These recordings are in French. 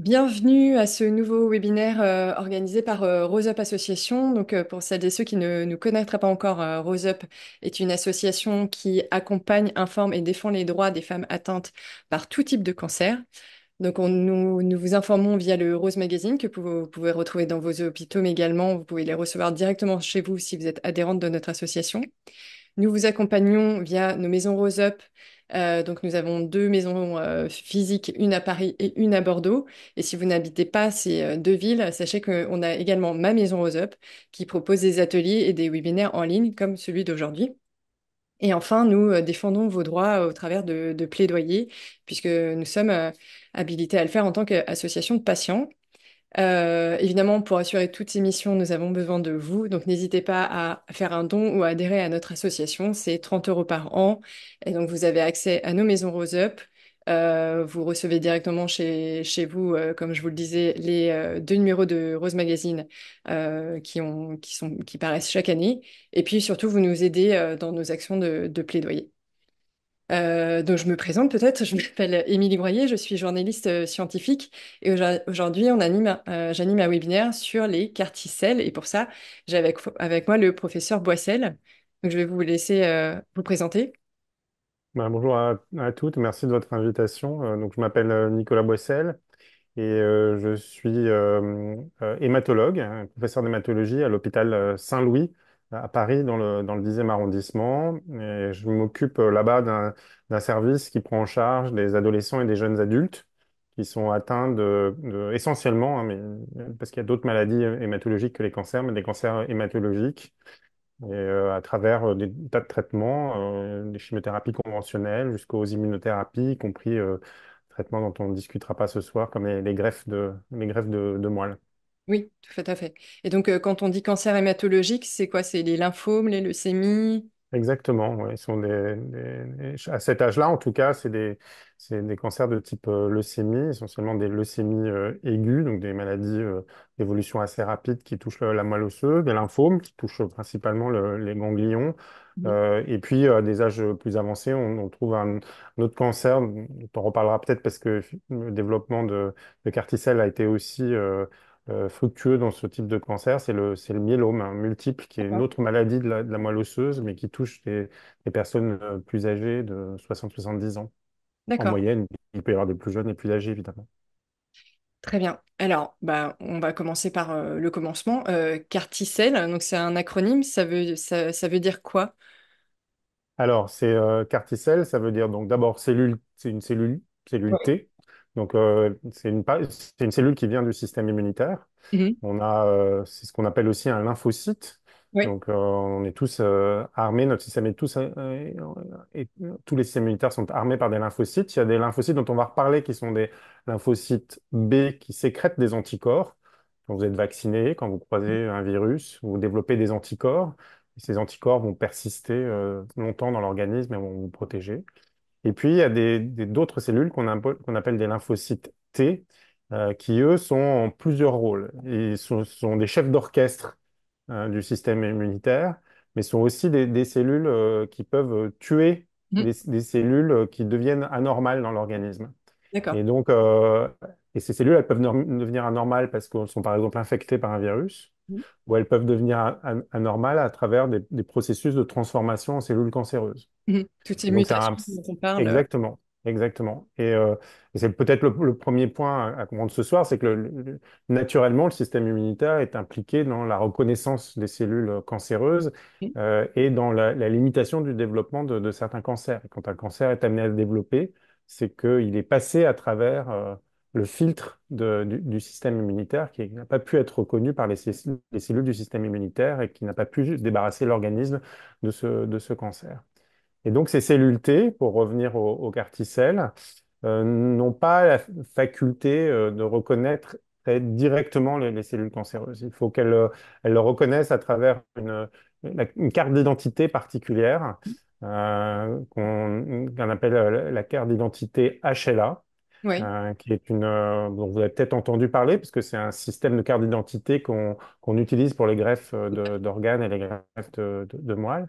Bienvenue à ce nouveau webinaire organisé par Rose Up Association. Pour celles et ceux qui ne nous connaîtraient pas encore, Rose Up est une association qui accompagne, informe et défend les droits des femmes atteintes par tout type de cancer. Nous vous informons via le Rose Magazine que vous pouvez retrouver dans vos hôpitaux, mais également vous pouvez les recevoir directement chez vous si vous êtes adhérente de notre association. Nous vous accompagnons via nos maisons Rose Up. Nous avons deux maisons physiques, une à Paris et une à Bordeaux. Et si vous n'habitez pas ces deux villes, sachez qu'on a également ma maison Rose Up qui propose des ateliers et des webinaires en ligne comme celui d'aujourd'hui. Et enfin, nous défendons vos droits au travers de plaidoyers, puisque nous sommes habilités à le faire en tant qu'association de patients. Évidemment, pour assurer toutes ces missions, nous avons besoin de vous. Donc, n'hésitez pas à faire un don ou à adhérer à notre association. C'est 30 euros par an. Et donc, vous avez accès à nos maisons Rose Up. Vous recevez directement chez vous, comme je vous le disais, les deux numéros de Rose Magazine qui paraissent chaque année. Et puis, surtout, vous nous aidez dans nos actions de plaidoyer. Je me présente peut-être, je m'appelle Émilie Groyer, je suis journaliste scientifique et aujourd'hui j'anime un webinaire sur les carticelles et pour ça j'ai avec moi le professeur Boissel. Donc je vais vous laisser vous présenter. Bonjour à toutes, merci de votre invitation. Je m'appelle Nicolas Boissel et je suis hématologue, professeur d'hématologie à l'hôpital Saint-Louis à Paris dans le 10e arrondissement. Et je m'occupe là-bas d'un service qui prend en charge des adolescents et des jeunes adultes qui sont atteints essentiellement, hein, parce qu'il y a d'autres maladies hématologiques que les cancers, mais des cancers hématologiques et à travers des tas de traitements, des chimiothérapies conventionnelles jusqu'aux immunothérapies, y compris traitements dont on ne discutera pas ce soir, comme les greffes de moelle. Oui, tout à fait. Et quand on dit cancer hématologique, c'est quoi? C'est les lymphomes, les leucémies? Exactement, ouais. Ils sont à cet âge-là, en tout cas, c'est des cancers de type leucémie, essentiellement des leucémies aiguës, donc des maladies d'évolution assez rapide qui touchent la moelle osseuse, des lymphomes qui touchent principalement les ganglions. Mhm. Et puis, à des âges plus avancés, on trouve un autre cancer dont on reparlera peut-être parce que le développement de Carticelle a été aussi fructueux dans ce type de cancer, c'est le myélome hein, multiple, qui est une D'accord. autre maladie de la moelle osseuse, mais qui touche les personnes plus âgées de 60-70 ans. En D'accord. moyenne, il peut y avoir des plus jeunes et plus âgés, évidemment. Très bien. Alors, bah, on va commencer par le commencement. Carticelle, donc c'est un acronyme, ça veut dire quoi? Alors, c'est carticelle, ça veut dire donc d'abord cellule, c'est une cellule Oui. T. Donc, c'est une cellule qui vient du système immunitaire. Mhm. C'est ce qu'on appelle aussi un lymphocyte. Oui. Donc, on est tous armés, notre système est tous les systèmes immunitaires sont armés par des lymphocytes. Il y a des lymphocytes dont on va reparler qui sont des lymphocytes B qui sécrètent des anticorps. Quand vous êtes vacciné, quand vous croisez un virus, vous développez des anticorps. Et ces anticorps vont persister longtemps dans l'organisme et vont vous protéger. Et puis, il y a d'autres cellules qu'on appelle des lymphocytes T, qui, eux, sont en plusieurs rôles. Ils sont des chefs d'orchestre du système immunitaire, mais sont aussi des cellules qui peuvent tuer Mhm. des cellules qui deviennent anormales dans l'organisme. D'accord. Et donc, et ces cellules, elles peuvent devenir anormales parce qu'elles sont, par exemple, infectées par un virus, Mhm. ou elles peuvent devenir anormales à travers des processus de transformation en cellules cancéreuses. Mhm. Toutes ces Et donc, mutations dont on parle. exactement, exactement. Et c'est peut-être le premier point à comprendre ce soir, c'est que naturellement, le système immunitaire est impliqué dans la reconnaissance des cellules cancéreuses Mhm. et dans la limitation du développement de certains cancers. Et quand un cancer est amené à se développer, c'est qu'il est passé à travers le filtre du système immunitaire qui n'a pas pu être reconnu par les cellules du système immunitaire et qui n'a pas pu débarrasser l'organisme de ce cancer. Et donc, ces cellules T, pour revenir au carticelle, n'ont pas la faculté de reconnaître très directement les cellules cancéreuses. Il faut elles le reconnaissent à travers une carte d'identité particulière qu'on appelle la carte d'identité HLA, Oui. qui est dont vous avez peut-être entendu parler, parce que c'est un système de carte d'identité qu'on utilise pour les greffes d'organes et les greffes de moelle.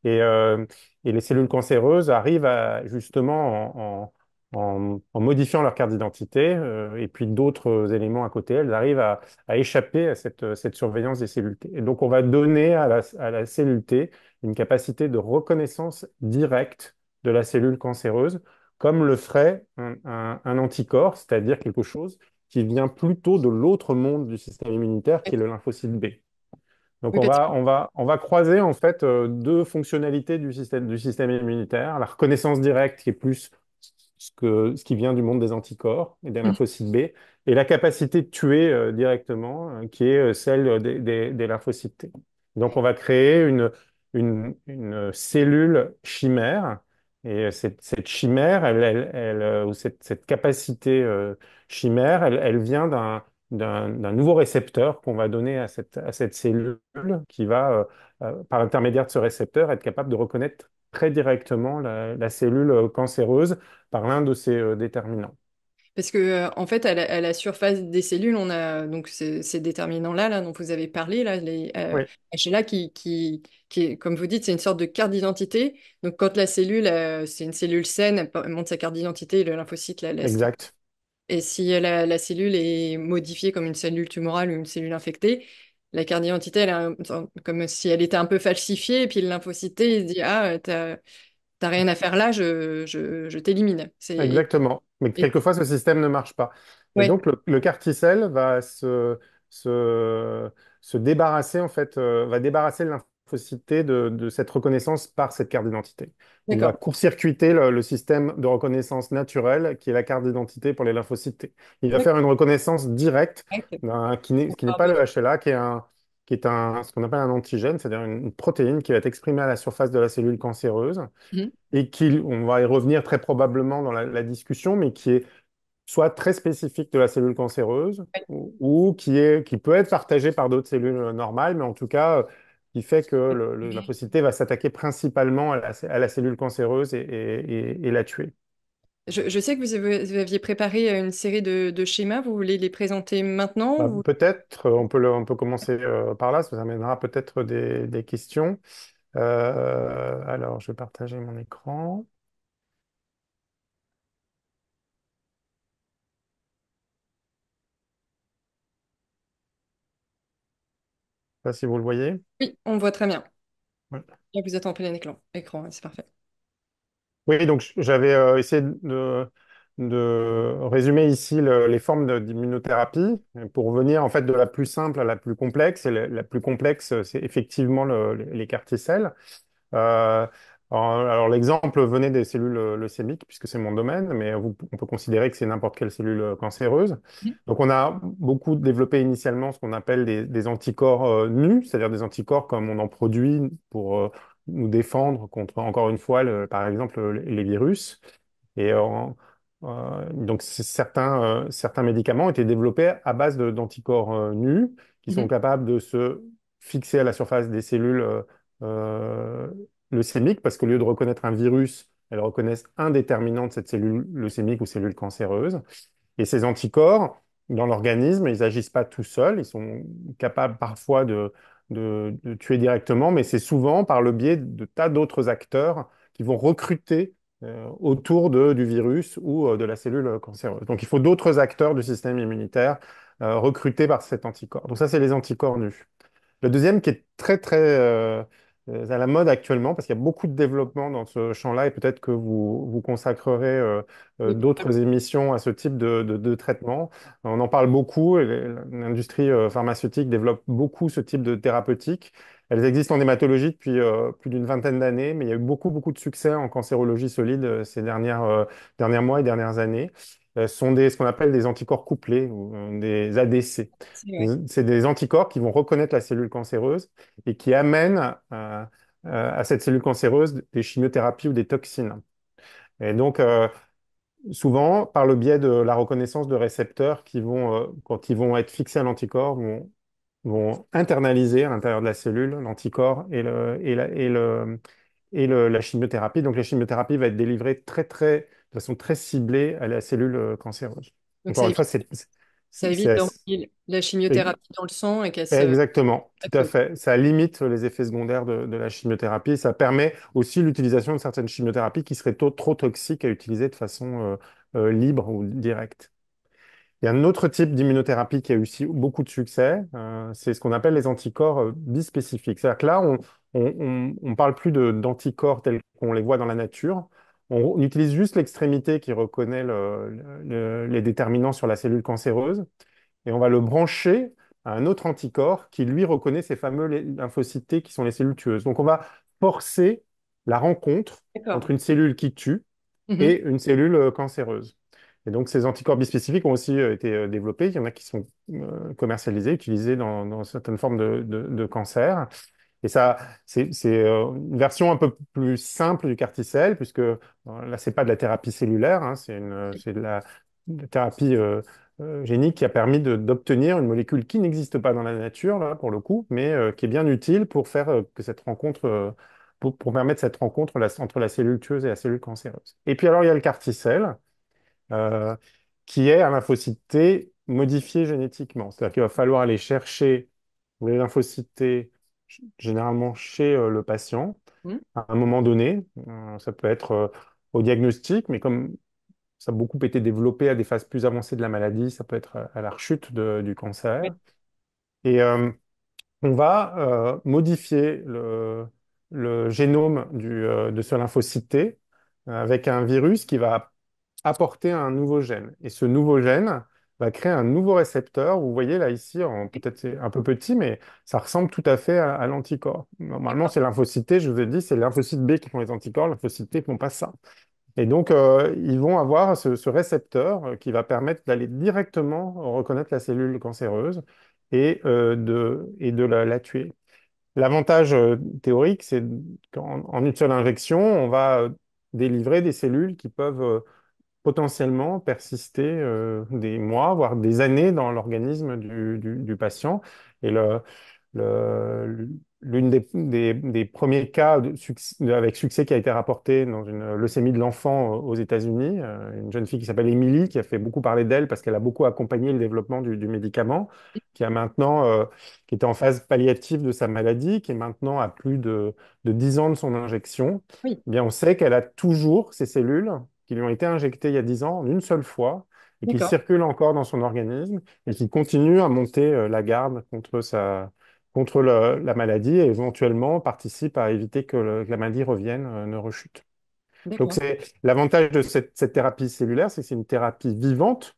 Et, euh, et les cellules cancéreuses arrivent justement en modifiant leur carte d'identité et puis d'autres éléments à côté, elles arrivent à échapper à cette surveillance des cellules T. Et donc, on va donner à la cellule T une capacité de reconnaissance directe de la cellule cancéreuse, comme le ferait un anticorps, c'est-à-dire quelque chose qui vient plutôt de l'autre monde du système immunitaire, qui est le lymphocyte B. Donc Oui, parce que on va croiser en fait deux fonctionnalités du système immunitaire, la reconnaissance directe qui est plus ce qui vient du monde des anticorps et des Mhm. lymphocytes B, et la capacité de tuer directement qui est celle des lymphocytes T. Donc on va créer une cellule chimère, et cette chimère, ou cette capacité chimère, elle vient d'un nouveau récepteur qu'on va donner à cette cellule qui va, par l'intermédiaire de ce récepteur, être capable de reconnaître très directement la cellule cancéreuse par l'un de ces déterminants. Parce que, en fait, à la surface des cellules, on a donc ces déterminants-là là, dont vous avez parlé, là, les Oui, HLA, qui est, comme vous dites, c'est une sorte de carte d'identité. Donc, quand la cellule, c'est une cellule saine, elle montre sa carte d'identité, le lymphocyte la laisse. exact. Et si la cellule est modifiée comme une cellule tumorale ou une cellule infectée, la carte d'identité, elle est comme si elle était un peu falsifiée, et puis le lymphocyte T, il se dit, ah, t'as rien à faire là, je t'élimine. Exactement. Mais Et- quelquefois, ce système ne marche pas. Et ouais, donc, le CAR-T-cell va se, se débarrasser, en fait, va débarrasser le lymphocyte T de cette reconnaissance par cette carte d'identité. Il va d'accord. court-circuiter le système de reconnaissance naturelle qui est la carte d'identité pour les lymphocytes T. Il va D'accord. faire une reconnaissance directe Ouais, qui n'est pas le HLA, qui est ce qu'on appelle un antigène, c'est-à-dire une protéine qui va être exprimée à la surface de la cellule cancéreuse Mhm. et qui, on va y revenir très probablement dans la discussion, mais qui est soit très spécifique de la cellule cancéreuse ou qui peut être partagé par d'autres cellules normales, mais en tout cas, qui fait que le lymphocyte T va s'attaquer principalement à la cellule cancéreuse et la tuer. Je sais que vous aviez préparé une série de schémas, vous voulez les présenter maintenant Bah, ou... peut-être, on peut commencer par là, ça amènera peut-être des questions. Alors, je vais partager mon écran. Je sais pas si vous le voyez. Oui, on voit très bien. Ouais. Là, vous êtes en plein écran, ouais, c'est parfait. Oui, donc j'avais essayé de résumer ici les formes d'immunothérapie pour venir en fait de la plus simple à la plus complexe. Et la plus complexe, c'est effectivement les CAR T-cells. Euh, alors l'exemple venait des cellules leucémiques puisque c'est mon domaine, mais on peut considérer que c'est n'importe quelle cellule cancéreuse. Mhm. Donc on a beaucoup développé initialement ce qu'on appelle des anticorps nus, c'est-à-dire des anticorps comme on en produit pour nous défendre contre, encore une fois, par exemple, les virus. Et donc, certains médicaments ont été développés à base d'anticorps nus qui sont Mhm. capables de se fixer à la surface des cellules euh, leucémiques parce qu'au lieu de reconnaître un virus, elles reconnaissent un déterminant de cette cellule leucémique ou cellule cancéreuse. Et ces anticorps, dans l'organisme, ils n'agissent pas tout seuls. Ils sont capables parfois de tuer directement, mais c'est souvent par le biais de tas d'autres acteurs qui vont recruter autour du virus ou de la cellule cancéreuse. Donc il faut d'autres acteurs du système immunitaire recrutés par cet anticorps. Donc ça, c'est les anticorps nus. Le deuxième qui est très à la mode actuellement, parce qu'il y a beaucoup de développement dans ce champ-là, et peut-être que vous consacrerez Oui. d'autres émissions à ce type de traitement. On en parle beaucoup, et l'industrie pharmaceutique développe beaucoup ce type de thérapeutique. Elles existent en hématologie depuis plus d'une vingtaine d'années, mais il y a eu beaucoup de succès en cancérologie solide ces derniers mois et dernières années. Ce sont ce qu'on appelle des anticorps couplés, ou des ADC. Ouais. C'est des anticorps qui vont reconnaître la cellule cancéreuse et qui amènent à cette cellule cancéreuse des chimiothérapies ou des toxines. Et donc, souvent, par le biais de la reconnaissance de récepteurs qui vont, quand ils vont être fixés à l'anticorps, vont internaliser à l'intérieur de la cellule l'anticorps la chimiothérapie. Donc, la chimiothérapie va être délivrée de façon très ciblée à la cellule cancéreuse. Donc Encore une fois, ça c'est- évite c'est- d'envoyer la chimiothérapie dans le sang et qu'elle se... Exactement, tout à fait. Ça limite les effets secondaires de la chimiothérapie. Ça permet aussi l'utilisation de certaines chimiothérapies qui seraient trop toxiques à utiliser de façon libre ou direct. Il y a un autre type d'immunothérapie qui a eu aussi beaucoup de succès, c'est ce qu'on appelle les anticorps bispécifiques. C'est-à-dire que là, on parle plus d'anticorps tels qu'on les voit dans la nature. On utilise juste l'extrémité qui reconnaît les déterminants sur la cellule cancéreuse et on va le brancher à un autre anticorps qui, lui, reconnaît ces fameux lymphocytes T qui sont les cellules tueuses. Donc, on va forcer la rencontre D'accord. entre une cellule qui tue Mhm. et une cellule cancéreuse. Et donc, ces anticorps bispécifiques ont aussi été développés. Il y en a qui sont commercialisés, utilisés dans certaines formes de cancer. Et ça, c'est une version un peu plus simple du carticelle, puisque là, c'est pas de la thérapie cellulaire, hein, c'est de la thérapie génique qui a permis d'obtenir une molécule qui n'existe pas dans la nature, là, pour le coup, mais qui est bien utile pour faire que cette rencontre, pour permettre cette rencontre entre la cellule tueuse et la cellule cancéreuse. Et puis alors, il y a le carticelle, euh, qui est un lymphocyte T modifié génétiquement. C'est-à-dire qu'il va falloir aller chercher les lymphocytes T généralement chez le patient Mhm. à un moment donné. Ça peut être au diagnostic, mais comme ça a beaucoup été développé à des phases plus avancées de la maladie, ça peut être à la rechute du Ouais. cancer. Et on va modifier le génome de ce lymphocyte T avec un virus qui va apporter un nouveau gène. Et ce nouveau gène va créer un nouveau récepteur. Vous voyez là ici, peut-être c'est un peu petit, mais ça ressemble tout à fait à l'anticorps. Normalement, D'accord. c'est lymphocyte T, je vous ai dit, c'est les lymphocytes B qui font les anticorps, lymphocytes T ne font pas ça. Et donc, ils vont avoir ce récepteur qui va permettre d'aller directement reconnaître la cellule cancéreuse et de la tuer. L'avantage théorique, c'est qu'en une seule injection, on va délivrer des cellules qui peuvent potentiellement persister des mois, voire des années dans l'organisme du patient. Et le- l'une des premiers cas avec succès qui a été rapporté dans une leucémie de l'enfant aux États-Unis, une jeune fille qui s'appelle Emily, qui a fait beaucoup parler d'elle parce qu'elle a beaucoup accompagné le développement du médicament, qui a maintenant, qui était en phase palliative de sa maladie, qui est maintenant à plus de 10 ans de son injection. Oui, Eh bien, on sait qu'elle a toujours ces cellules qui lui ont été injectées il y a 10 ans en une seule fois et qui d'accord, circulent encore dans son organisme et qui continuent à monter la garde contre la maladie et éventuellement participent à éviter que la maladie revienne, ne rechute. Donc, d'accord. c'est l'avantage de cette thérapie cellulaire, c'est que c'est une thérapie vivante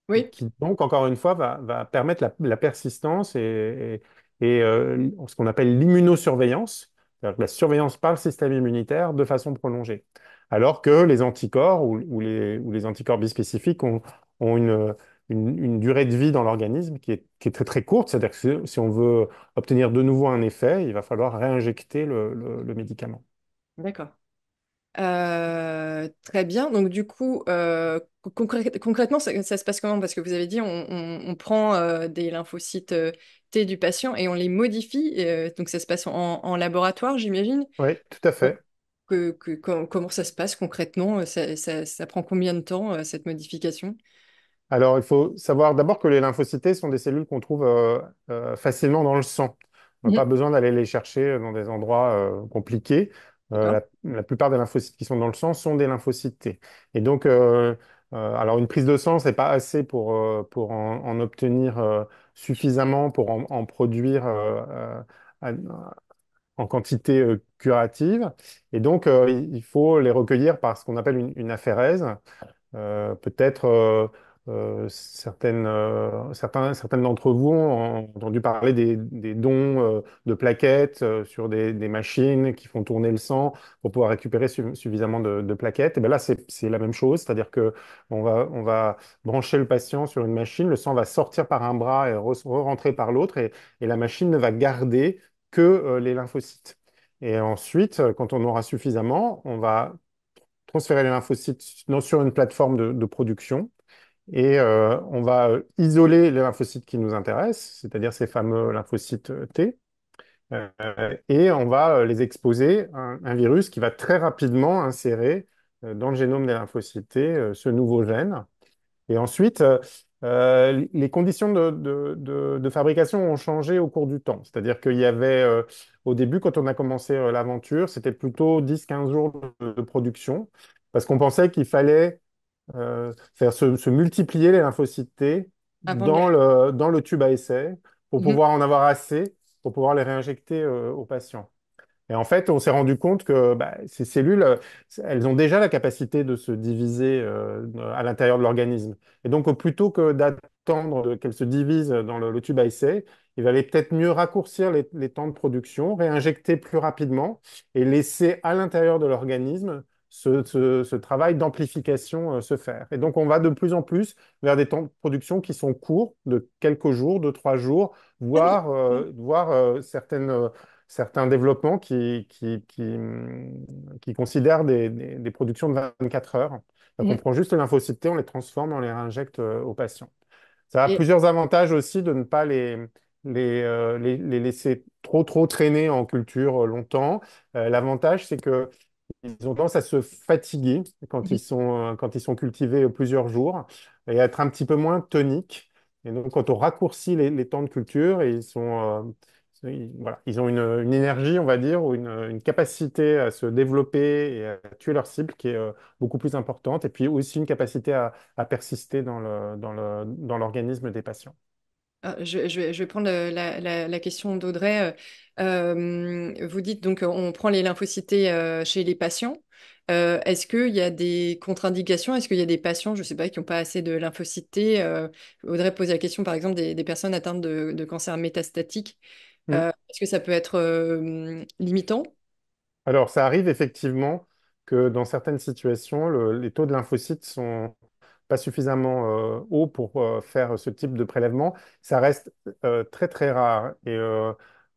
Oui, qui donc, encore une fois, va permettre la persistance et ce qu'on appelle l'immunosurveillance, c'est-à-dire que la surveillance par le système immunitaire de façon prolongée. Alors que les anticorps ou les anticorps bispécifiques ont une durée de vie dans l'organisme qui est très très courte, c'est-à-dire que si on veut obtenir de nouveau un effet, il va falloir réinjecter le médicament. d'accord. Très bien. Donc du coup, concrètement, ça se passe comment? Parce que vous avez dit, on prend des lymphocytes T du patient et on les modifie. Donc ça se passe en laboratoire, j'imagine. Oui, tout à fait. Comment ça se passe concrètement? Ça prend combien de temps, cette modification? Alors, il faut savoir d'abord que les lymphocytes sont des cellules qu'on trouve facilement dans le sang. On n'a pas Mhm. besoin d'aller les chercher dans des endroits compliqués. D'accord. La plupart des lymphocytes qui sont dans le sang sont des lymphocytes T. Et donc, alors une prise de sang, c'est pas assez pour en obtenir suffisamment pour en produire à- en quantité curative. Et donc, il faut les recueillir par ce qu'on appelle une aphérèse. Peut-être certaines d'entre vous ont entendu parler des dons de plaquettes sur des machines qui font tourner le sang pour pouvoir récupérer suffisamment de plaquettes. Et bien là, c'est la même chose, c'est-à-dire que on va brancher le patient sur une machine, le sang va sortir par un bras et re-rentrer par l'autre, et la machine ne va garder que les lymphocytes. Et ensuite, quand on aura suffisamment, on va transférer les lymphocytes sur une plateforme de production et on va isoler les lymphocytes qui nous intéressent, c'est-à-dire ces fameux lymphocytes T, et on va les exposer à un virus qui va très rapidement insérer dans le génome des lymphocytes T ce nouveau gène. Et ensuite, les conditions de fabrication ont changé au cours du temps. C'est-à-dire qu'il y avait, au début, quand on a commencé l'aventure, c'était plutôt 10-15 jours de production, parce qu'on pensait qu'il fallait c'est-à-dire se multiplier les lymphocytes T Avant de les... dans le tube à essai pour Mhm. pouvoir en avoir assez pour pouvoir les réinjecter au patient. Et en fait, on s'est rendu compte que bah, ces cellules, elles ont déjà la capacité de se diviser à l'intérieur de l'organisme. Et donc, plutôt que d'attendre qu'elles se divisent dans le tube à essai, il valait peut-être mieux raccourcir les temps de production, réinjecter plus rapidement et laisser à l'intérieur de l'organisme ce travail d'amplification se faire. Et donc, on va de plus en plus vers des temps de production qui sont courts, de quelques jours, de 3 jours, Ah oui. voire certains développements qui considèrent des productions de 24 heures. Donc, on Mhm. prend juste les lymphocytes T, on les transforme, on les réinjecte aux patients. Ça a Et plusieurs avantages aussi de ne pas les laisser trop traîner en culture longtemps. L'avantage, c'est que ils ont tendance à se fatiguer mhm. quand ils sont cultivés plusieurs jours et à être un petit peu moins toniques. Et donc, quand on raccourcit les temps de culture, voilà, ils ont une énergie, on va dire, ou une capacité à se développer et à tuer leur cible qui est beaucoup plus importante. Et puis aussi une capacité à persister dans l'organisme des patients. Je vais prendre la question d'Audrey. Vous dites donc on prend les lymphocytes chez les patients. Est-ce qu'il y a des contre-indications? Est-ce qu'il y a des patients, je ne sais pas, qui n'ont pas assez de lymphocytes T? Audrey pose la question, par exemple, des personnes atteintes de cancer métastatique. Mm. Est-ce que ça peut être limitant? Alors, ça arrive effectivement que dans certaines situations, les taux de lymphocytes sont pas suffisamment haut pour faire ce type de prélèvement. Ça reste très très rare. Et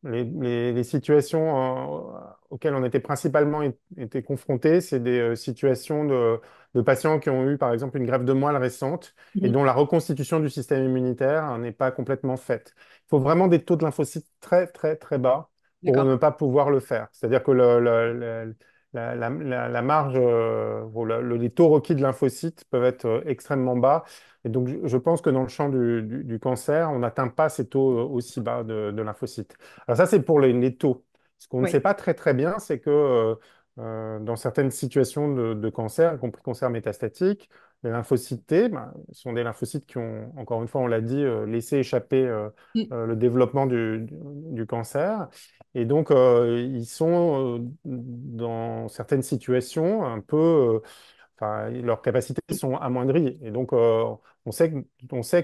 les situations auxquelles on était principalement été confrontés, c'est des situations de patients qui ont eu par exemple une greffe de moelle récente et Mhm. dont la reconstitution du système immunitaire n'est pas complètement faite. Il faut vraiment des taux de lymphocytes très très très bas pour D'accord. ne pas pouvoir le faire. C'est-à-dire que la marge, ou les taux requis de lymphocytes peuvent être extrêmement bas. Et donc, je pense que dans le champ du cancer, on n'atteint pas ces taux aussi bas de lymphocytes. Alors ça, c'est pour les taux. Ce qu'on ne Oui. sait pas très très bien, c'est que dans certaines situations de cancer, y compris cancer métastatique, les lymphocytes T ben, sont des lymphocytes qui ont, encore une fois, on l'a dit, laissé échapper Mm. le développement du cancer. Et donc, ils sont dans certaines situations un peu, enfin, leurs capacités sont amoindries. Et donc, on sait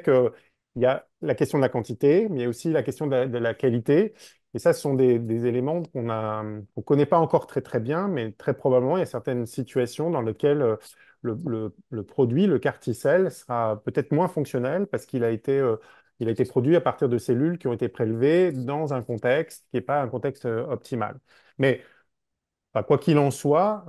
que il y a la question de la quantité, mais il y a aussi la question de la qualité. Et ça, ce sont des éléments qu'on connaît pas encore très très bien, mais très probablement, il y a certaines situations dans lesquelles le produit, le carticelle, sera peut-être moins fonctionnel parce il a été produit à partir de cellules qui ont été prélevées dans un contexte qui n'est pas un contexte optimal. Mais enfin, quoi qu'il en soit,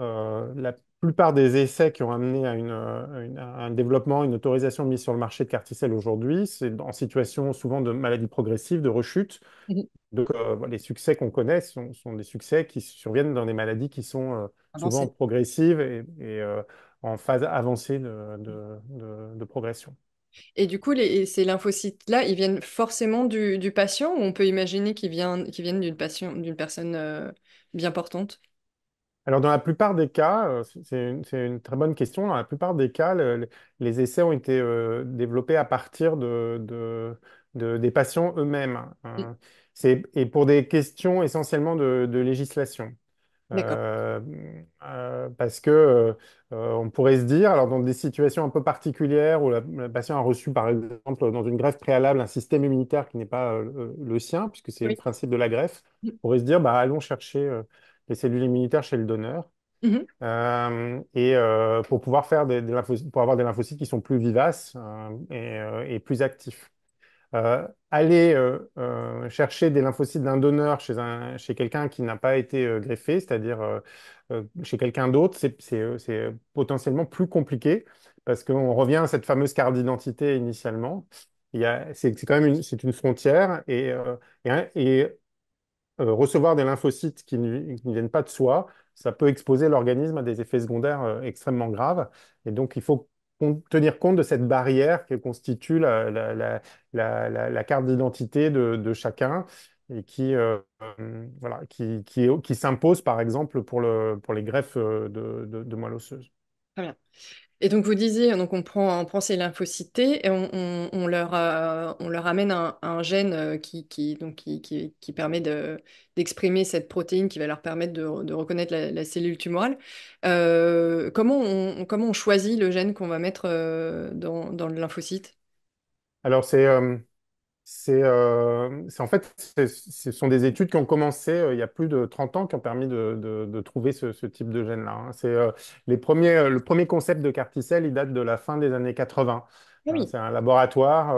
la plupart des essais qui ont amené à un développement, une autorisation de mise sur le marché de Carticel aujourd'hui, c'est en situation souvent de maladie progressive, de rechute. Mhm. Donc, voilà, les succès qu'on connaît sont des succès qui surviennent dans des maladies qui sont souvent Avancé. progressives et en phase avancée de progression. Et du coup, ces lymphocytes-là, ils viennent forcément du patient ou on peut imaginer qu'ils viennent d'une personne bien portante? Alors, dans la plupart des cas, c'est une très bonne question. Dans la plupart des cas, les essais ont été développés à partir des patients eux-mêmes. Mm. Et pour des questions essentiellement de législation. D'accord. Euh, Parce que on pourrait se dire, alors dans des situations un peu particulières où le patient a reçu, par exemple, dans une greffe préalable, un système immunitaire qui n'est pas le sien, puisque c'est le Oui. principe de la greffe, Mm. on pourrait se dire, bah, allons chercher les cellules immunitaires chez le donneur Mhm. pour pouvoir faire pour avoir des lymphocytes qui sont plus vivaces et plus actifs. Aller chercher des lymphocytes d'un donneur chez quelqu'un qui n'a pas été greffé, c'est-à-dire chez quelqu'un d'autre, c'est potentiellement plus compliqué parce qu'on revient à cette fameuse carte d'identité initialement. C'est quand même c'est une frontière et recevoir des lymphocytes qui ne viennent pas de soi, ça peut exposer l'organisme à des effets secondaires extrêmement graves. Et donc, il faut tenir compte de cette barrière que constitue la carte d'identité de chacun et voilà, qui s'impose, par exemple, pour les greffes de moelle osseuse. Très bien. Et donc vous disiez, donc on prend ces lymphocytes T et on leur amène un gène qui permet d'exprimer cette protéine qui va leur permettre de reconnaître la cellule tumorale. Comment on choisit le gène qu'on va mettre dans le lymphocyte? Alors, en fait, ce sont des études qui ont commencé il y a plus de 30 ans qui ont permis de trouver ce type de gène-là, hein. Le premier concept de CAR-T-cell, il date de la fin des années 80. Ah oui. C'est un laboratoire.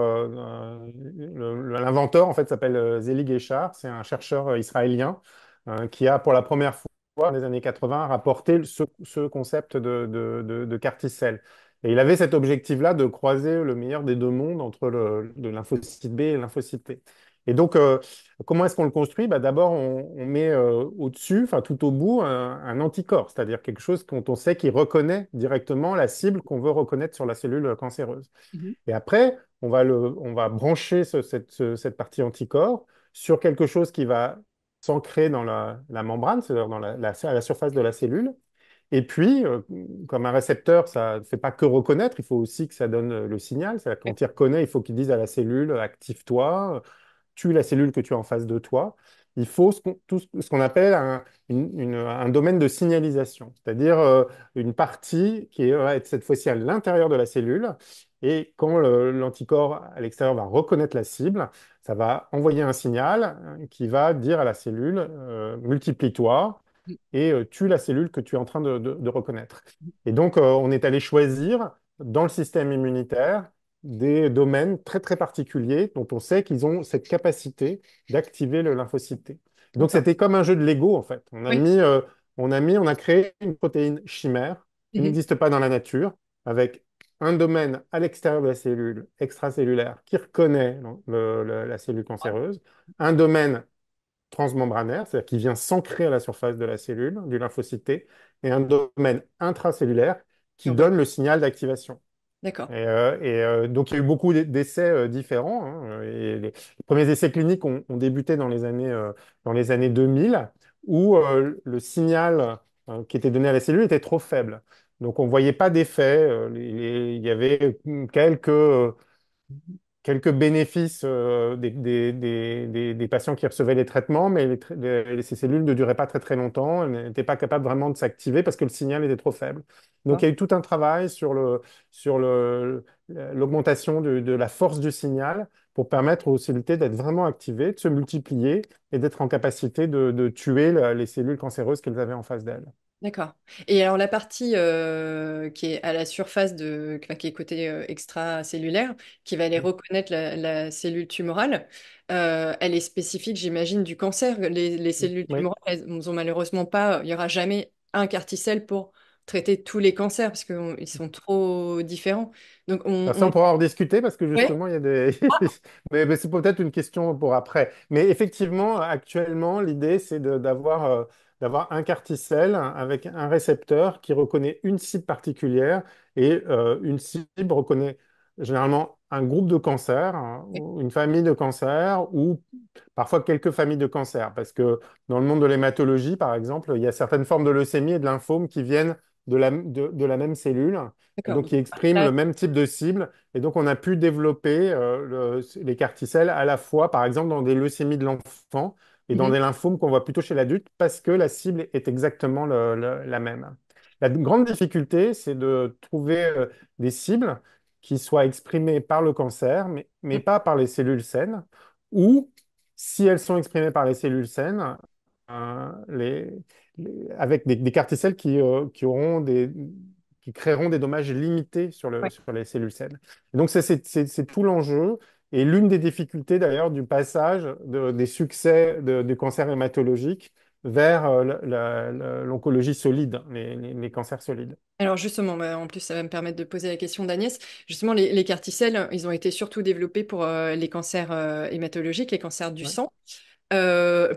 L'inventeur, en fait, s'appelle Zélie Guéchard. C'est un chercheur israélien qui a, pour la première fois, dans les années 80, rapporté ce concept de CAR-T-cell. Et il avait cet objectif-là de croiser le meilleur des deux mondes entre le lymphocyte B et le lymphocyte T. Et donc, comment est-ce qu'on le construit? Bah, d'abord, on met au-dessus, enfin tout au bout, un anticorps, c'est-à-dire quelque chose dont on sait qu'il reconnaît directement la cible qu'on veut reconnaître sur la cellule cancéreuse. Mhm. Et après, on va brancher cette partie anticorps sur quelque chose qui va s'ancrer dans la membrane, c'est-à-dire à la surface de la cellule. Et puis, comme un récepteur, ça ne fait pas que reconnaître, il faut aussi que ça donne le signal. C'est-à-dire que quand il reconnaît, il faut qu'il dise à la cellule, active-toi, tue la cellule que tu as en face de toi. Il faut tout ce qu'on appelle un domaine de signalisation, c'est-à-dire une partie va être cette fois-ci à l'intérieur de la cellule. Et quand l'anticorps à l'extérieur va reconnaître la cible, ça va envoyer un signal qui va dire à la cellule, multiplie-toi et tue la cellule que tu es en train de reconnaître. Et donc, on est allé choisir dans le système immunitaire des domaines très très particuliers dont on sait qu'ils ont cette capacité d'activer le lymphocyte T. Donc, D'accord. c'était comme un jeu de Lego en fait. Oui. On a créé une protéine chimère qui Mhm. n'existe pas dans la nature, avec un domaine à l'extérieur de la cellule extracellulaire qui reconnaît la cellule cancéreuse, un domaine transmembranaire, c'est-à-dire qui vient s'ancrer à la surface de la cellule, du lymphocyte T, et un domaine intracellulaire qui Je vois. donne le signal d'activation. D'accord. Donc, il y a eu beaucoup d'essais différents, hein, et les premiers essais cliniques ont débuté dans les années 2000, où le signal qui était donné à la cellule était trop faible. Donc, on ne voyait pas d'effet. Il y avait quelques bénéfices des patients qui recevaient les traitements, mais ces cellules ne duraient pas très très longtemps. Elles n'étaient pas capables vraiment de s'activer parce que le signal était trop faible. Donc il y a eu tout un travail sur l'augmentation de la force du signal pour permettre aux cellules T d'être vraiment activées, de se multiplier et d'être en capacité de tuer les cellules cancéreuses qu'elles avaient en face d'elles. D'accord. Et alors la partie qui est à la surface enfin, qui est côté extracellulaire, qui va aller reconnaître la cellule tumorale, elle est spécifique, j'imagine, du cancer. Les cellules Oui. tumorales, elles ont malheureusement pas, il y aura jamais un carticelle pour traiter tous les cancers parce qu'ils sont trop différents. Donc Alors ça, on pourra en rediscuter parce que ouais, justement, il y a des... mais c'est peut-être une question pour après. Mais effectivement, actuellement, l'idée, c'est d'avoir un carticelle avec un récepteur qui reconnaît une cible particulière et une cible reconnaît généralement un groupe de cancers, hein, ou une famille de cancers ou parfois quelques familles de cancers. Parce que dans le monde de l'hématologie, par exemple, il y a certaines formes de leucémie et de lymphome qui viennent de la même cellule et d'accord. donc qui expriment Là, le même type de cible. Et donc, on a pu développer les carticelles à la fois, par exemple, dans des leucémies de l'enfant et dans mhm, des lymphomes qu'on voit plutôt chez l'adulte parce que la cible est exactement la même. La grande difficulté, c'est de trouver des cibles qui soient exprimées par le cancer, mais mhm, pas par les cellules saines, ou si elles sont exprimées par les cellules saines, euh, les, avec des carticelles qui créeront des dommages limités ouais. sur les cellules saines. Et donc, c'est tout l'enjeu. Et l'une des difficultés d'ailleurs du passage des succès du cancer hématologique vers l'oncologie solide, les cancers solides. Alors justement, bah, en plus, ça va me permettre de poser la question d'Agnès. Justement, les carticelles, ils ont été surtout développés pour les cancers hématologiques, les cancers du Ouais. sang.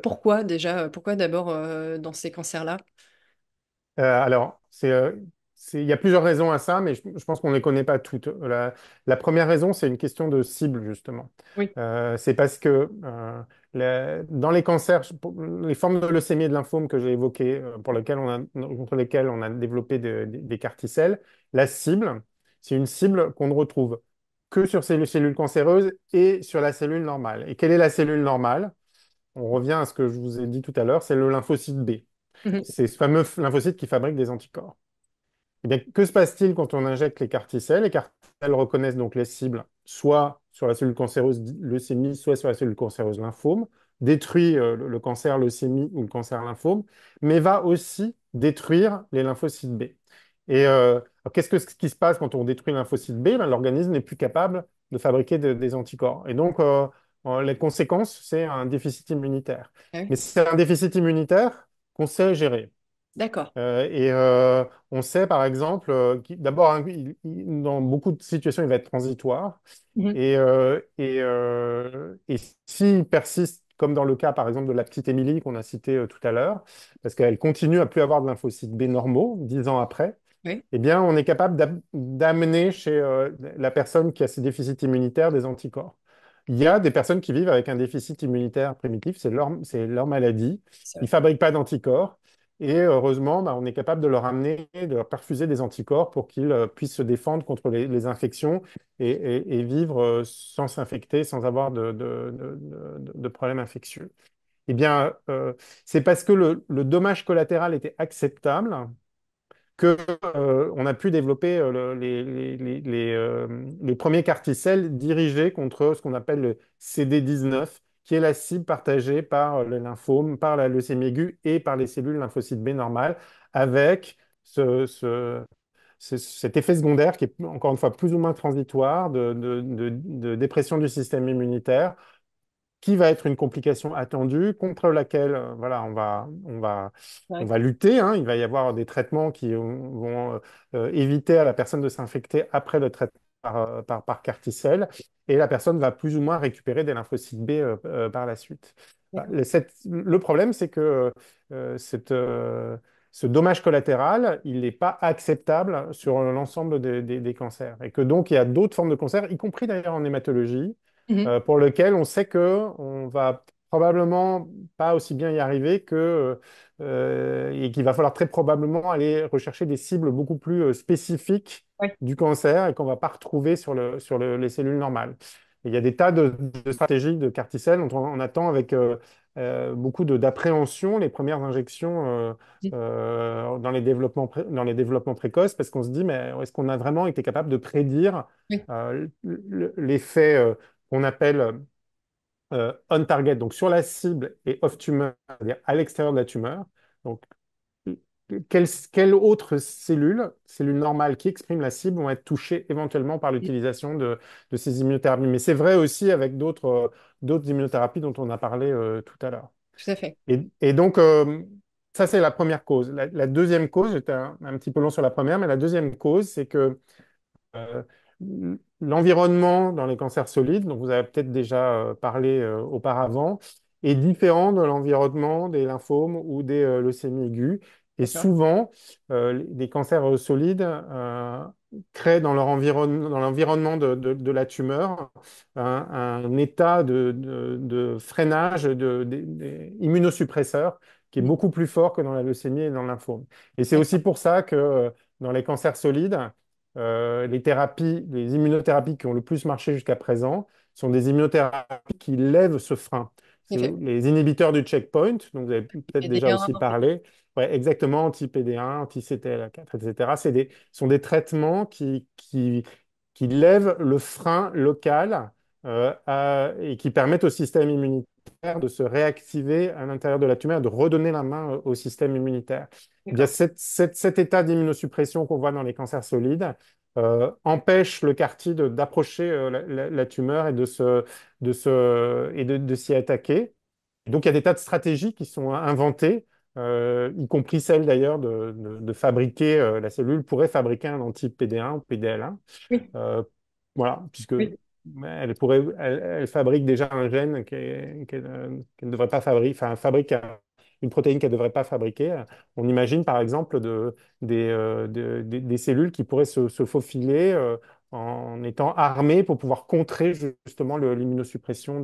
Pourquoi déjà? Pourquoi d'abord dans ces cancers-là? Alors, il y a plusieurs raisons à ça, mais je pense qu'on ne les connaît pas toutes. La première raison, c'est une question de cible, justement. Oui. C'est parce que dans les cancers, les formes de leucémie et de lymphome que j'ai évoquées, contre lesquelles on a développé des carticelles, la cible, c'est une cible qu'on ne retrouve que sur ces cellules cancéreuses et sur la cellule normale. Et quelle est la cellule normale? On revient à ce que je vous ai dit tout à l'heure, c'est le lymphocyte B. Mhm. C'est ce fameux lymphocyte qui fabrique des anticorps. Eh bien, que se passe-t-il quand on injecte les carticelles? Les carticelles reconnaissent donc les cibles soit sur la cellule cancéreuse leucémie, soit sur la cellule cancéreuse lymphome, détruit le cancer leucémie ou le cancer lymphome, mais va aussi détruire les lymphocytes B. Et alors, ce qui se passe quand on détruit le lymphocyte B? Ben, l'organisme n'est plus capable de fabriquer des anticorps. Et donc, les conséquences, c'est un déficit immunitaire. Ah oui. Mais c'est un déficit immunitaire qu'on sait gérer. D'accord. On sait par exemple, d'abord, hein, dans beaucoup de situations, il va être transitoire. Mhm. Et s'il persiste, comme dans le cas par exemple de la petite Émilie qu'on a citée tout à l'heure, parce qu'elle continue à plus avoir de lymphocytes B normaux 10 ans après, Oui. eh bien, on est capable d'amener chez la personne qui a ces déficits immunitaires des anticorps. Il y a des personnes qui vivent avec un déficit immunitaire primitif, c'est leur maladie. C'est Ils ne vrai. fabriquent pas d'anticorps. Et heureusement, bah, on est capable de leur amener, de leur perfuser des anticorps pour qu'ils puissent se défendre contre les infections et vivre sans s'infecter, sans avoir de problèmes infectieux. Eh bien, c'est parce que le dommage collatéral était acceptable que, on a pu développer les premiers carticelles dirigés contre ce qu'on appelle le CD19, qui est la cible partagée par le lymphome, par la leucémie aiguë et par les cellules lymphocytes B normales, avec cet effet secondaire qui est encore une fois plus ou moins transitoire de dépression du système immunitaire qui va être une complication attendue, contre laquelle voilà, on Ouais. va lutter, hein. Il va y avoir des traitements qui vont éviter à la personne de s'infecter après le traitement par carticelle, et la personne va plus ou moins récupérer des lymphocytes B par la suite. Voilà. D'accord. Le problème, c'est que ce dommage collatéral, il n'est pas acceptable sur l'ensemble des cancers, et que donc il y a d'autres formes de cancers, y compris d'ailleurs en hématologie, Mhm. pour lequel on sait que on va probablement pas aussi bien y arriver et qu'il va falloir très probablement aller rechercher des cibles beaucoup plus spécifiques Ouais. du cancer et qu'on va pas retrouver les cellules normales. Et il y a des tas de stratégies de carticelle dont on attend avec beaucoup d'appréhension les premières injections Mhm. dans les développements précoces, parce qu'on se dit, mais est-ce qu'on a vraiment été capable de prédire Oui. l'effet qu'on appelle on target, donc sur la cible, et off tumor, c'est-à-dire à l'extérieur de la tumeur. Donc, quelles autres cellules normales qui expriment la cible, vont être touchées éventuellement par Mhm. l'utilisation de ces immunothérapies. Mais c'est vrai aussi avec d'autres immunothérapies dont on a parlé tout à l'heure. Tout à fait. Et donc, ça, c'est la première cause. La deuxième cause, j'étais un petit peu long sur la première, mais la deuxième cause, c'est que euh, l'environnement dans les cancers solides, dont vous avez peut-être déjà parlé auparavant, est différent de l'environnement des lymphomes ou des leucémies aiguës. Et D'accord. souvent, les cancers solides créent dans l'environnement de la tumeur un état de freinage des immunosuppresseurs qui est Mhm. beaucoup plus fort que dans la leucémie et dans le lymphome. Et c'est aussi D'accord. pour ça que dans les cancers solides, les immunothérapies qui ont le plus marché jusqu'à présent sont des immunothérapies qui lèvent ce frein. Tout à fait. Les inhibiteurs du checkpoint, dont vous avez peut-être déjà PD1, aussi parlé, ouais, exactement, anti-PD1, anti-CTLA4, etc. Sont des traitements qui lèvent le frein local et qui permettent au système immunitaire de se réactiver à l'intérieur de la tumeur, de redonner la main au système immunitaire. Eh bien, d'accord. cet état d'immunosuppression qu'on voit dans les cancers solides empêche le CAR-T d'approcher la tumeur et de s'y attaquer. Donc, il y a des tas de stratégies qui sont inventées, y compris celle d'ailleurs de fabriquer, la cellule pourrait fabriquer un anti-PD1 ou PDL1. Oui. Euh, voilà, puisque Oui. elle fabrique déjà un gène qu'elle ne devrait pas fabriquer, enfin, elle fabrique une protéine qu'elle ne devrait pas fabriquer. On imagine par exemple des cellules qui pourraient se faufiler en étant armées pour pouvoir contrer justement l'immunosuppression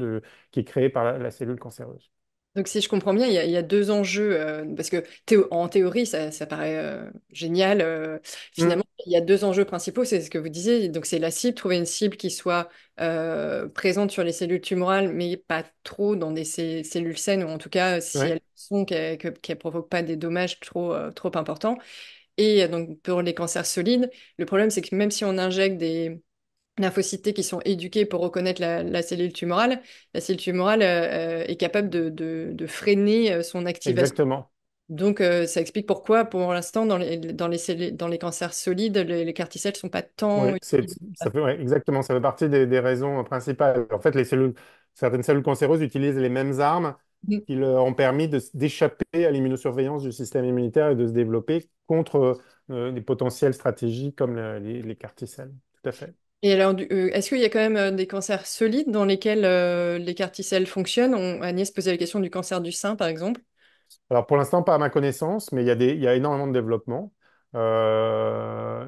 qui est créée par la cellule cancéreuse. Donc, si je comprends bien, il y a deux enjeux, parce que en théorie, ça paraît génial. Mm. Finalement, il y a deux enjeux principaux, c'est ce que vous disiez. Donc, c'est la cible, trouver une cible qui soit présente sur les cellules tumorales, mais pas trop dans des cellules saines, ou en tout cas, si Ouais, elles sont, qu'elles provoquent pas des dommages trop importants. Et donc, pour les cancers solides, le problème, c'est que même si on injecte des lymphocytes qui sont éduqués pour reconnaître la cellule tumorale est capable de freiner son activation. exactement. Donc, ça explique pourquoi, pour l'instant, dans les cancers solides, les CAR T-cells ne sont pas tant Oui, utilisés. ouais, exactement, ça fait partie des raisons principales. En fait, certaines cellules cancéreuses utilisent les mêmes armes Mhm. qui leur ont permis d'échapper à l'immunosurveillance du système immunitaire et de se développer contre des potentielles stratégies comme les CAR T-cells. Tout à fait. Et alors, est-ce qu'il y a quand même des cancers solides dans lesquels les CAR T-cells fonctionnent? Agnès posait la question du cancer du sein, par exemple. Alors pour l'instant, pas à ma connaissance, mais il y a énormément de développement. Bon,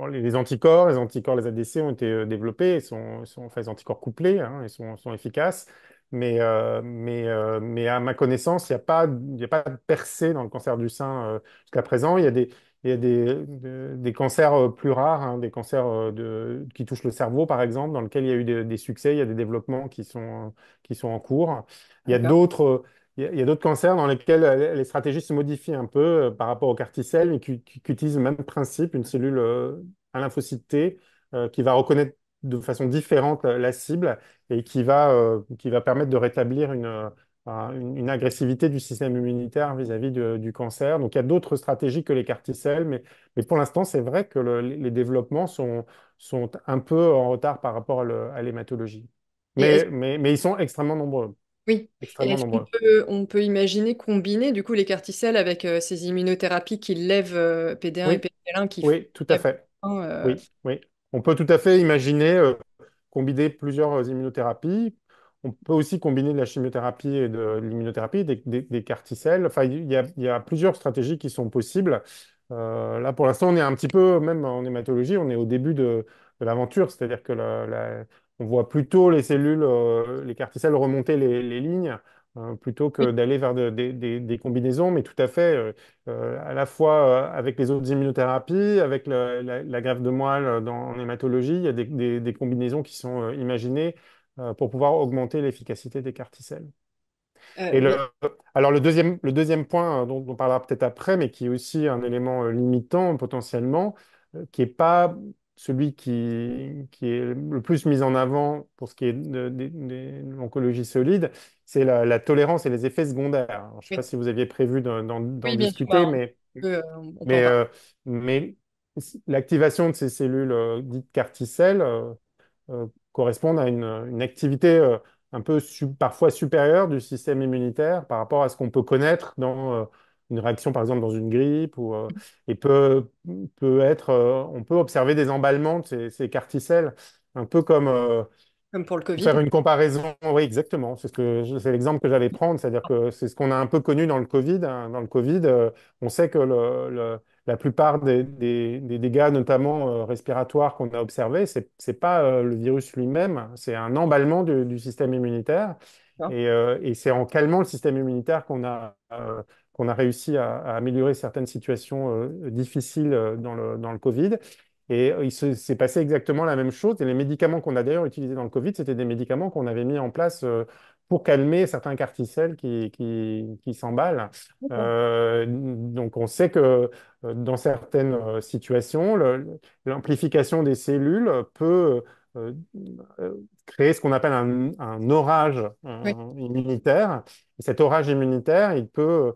les anticorps, les ADC ont été développés, enfin, les anticorps couplés, hein, sont efficaces. Mais à ma connaissance, il y a pas de percée dans le cancer du sein jusqu'à présent. Il y a des cancers plus rares, hein, des cancers qui touchent le cerveau, par exemple, dans lesquels il y a eu des succès, il y a des développements qui sont en cours. Il y a D'accord. d'autres il y a d'autres cancers dans lesquels les stratégies se modifient un peu par rapport au carticelle, mais qui utilisent le même principe, une cellule un lymphocyte T qui va reconnaître de façon différente la cible et qui va permettre de rétablir une agressivité du système immunitaire vis-à-vis du cancer. Donc il y a d'autres stratégies que les carticelles, mais pour l'instant, c'est vrai que les développements sont un peu en retard par rapport à l'hématologie. Et est-ce Mais ils sont extrêmement nombreux. Oui. Et Extrêmement est-ce qu'on nombreux. on peut imaginer combiner du coup les carticelles avec ces immunothérapies qui lèvent PD1 et Oui, PD-L1 qui font oui, tout à fait. euh, Oui, oui. On peut tout à fait imaginer combiner plusieurs immunothérapies. On peut aussi combiner de la chimiothérapie et de l'immunothérapie, des carticelles. Enfin, il y a plusieurs stratégies qui sont possibles. Là, pour l'instant, on est un petit peu, même en hématologie, on est au début de l'aventure. C'est-à-dire que on voit plutôt les cellules, les carticelles remonter les lignes, plutôt oui, que d'aller vers des combinaisons. Mais tout à fait. À la fois avec les autres immunothérapies, avec la greffe de moelle en hématologie, il y a des combinaisons qui sont imaginées pour pouvoir augmenter l'efficacité des carticelles. Et oui, alors le deuxième point dont on parlera peut-être après, mais qui est aussi un élément limitant potentiellement, qui n'est pas celui qui est le plus mis en avant pour ce qui est de l'oncologie solide, c'est la tolérance et les effets secondaires. Alors, je ne sais pas oui, si vous aviez prévu d'en oui, bien sûr, bah, discuter, on peut en mais, parler. euh, mais l'activation de ces cellules dites carticelles correspondent à une activité un peu parfois supérieure du système immunitaire par rapport à ce qu'on peut connaître dans une réaction, par exemple, dans une grippe, et on peut observer des emballements de ces carticelles, un peu comme, Comme pour le pour Covid. faire une comparaison, oui, exactement. C'est l'exemple que j'allais prendre, c'est-à-dire que c'est ce qu'on a un peu connu dans le Covid, hein. Dans le Covid, on sait que la plupart des dégâts, notamment respiratoires, qu'on a observés, c'est pas le virus lui-même, c'est un emballement du système immunitaire. D'accord. Et c'est en calmant le système immunitaire qu'on a réussi à améliorer certaines situations difficiles dans le Covid. Et s'est passé exactement la même chose. Et les médicaments qu'on a d'ailleurs utilisés dans le Covid, c'était des médicaments qu'on avait mis en place pour calmer certains carticelles qui s'emballent. D'accord. Donc on sait que dans certaines situations, l'amplification des cellules peut euh, euh, créer ce qu'on appelle un orage Oui, immunitaire. Et cet orage immunitaire, il peut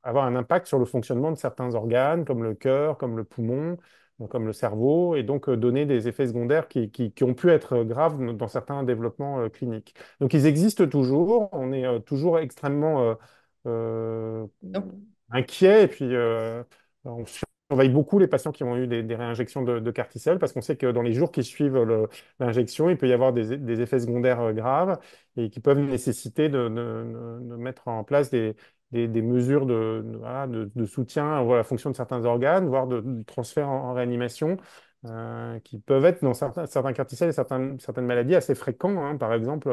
avoir un impact sur le fonctionnement de certains organes, comme le cœur, comme le poumon, comme le cerveau, et donc donner des effets secondaires qui ont pu être graves dans certains développements cliniques. Donc ils existent toujours, on est toujours extrêmement euh, donc, inquiet, et puis surveille beaucoup les patients qui ont eu des réinjections de Carticel parce qu'on sait que dans les jours qui suivent l'injection, il peut y avoir des effets secondaires graves et qui peuvent nécessiter de mettre en place des mesures voilà, de soutien à la fonction de certains organes, voire de transfert en réanimation, qui peuvent être dans certains Carticel et certaines maladies assez fréquents, hein. Par exemple,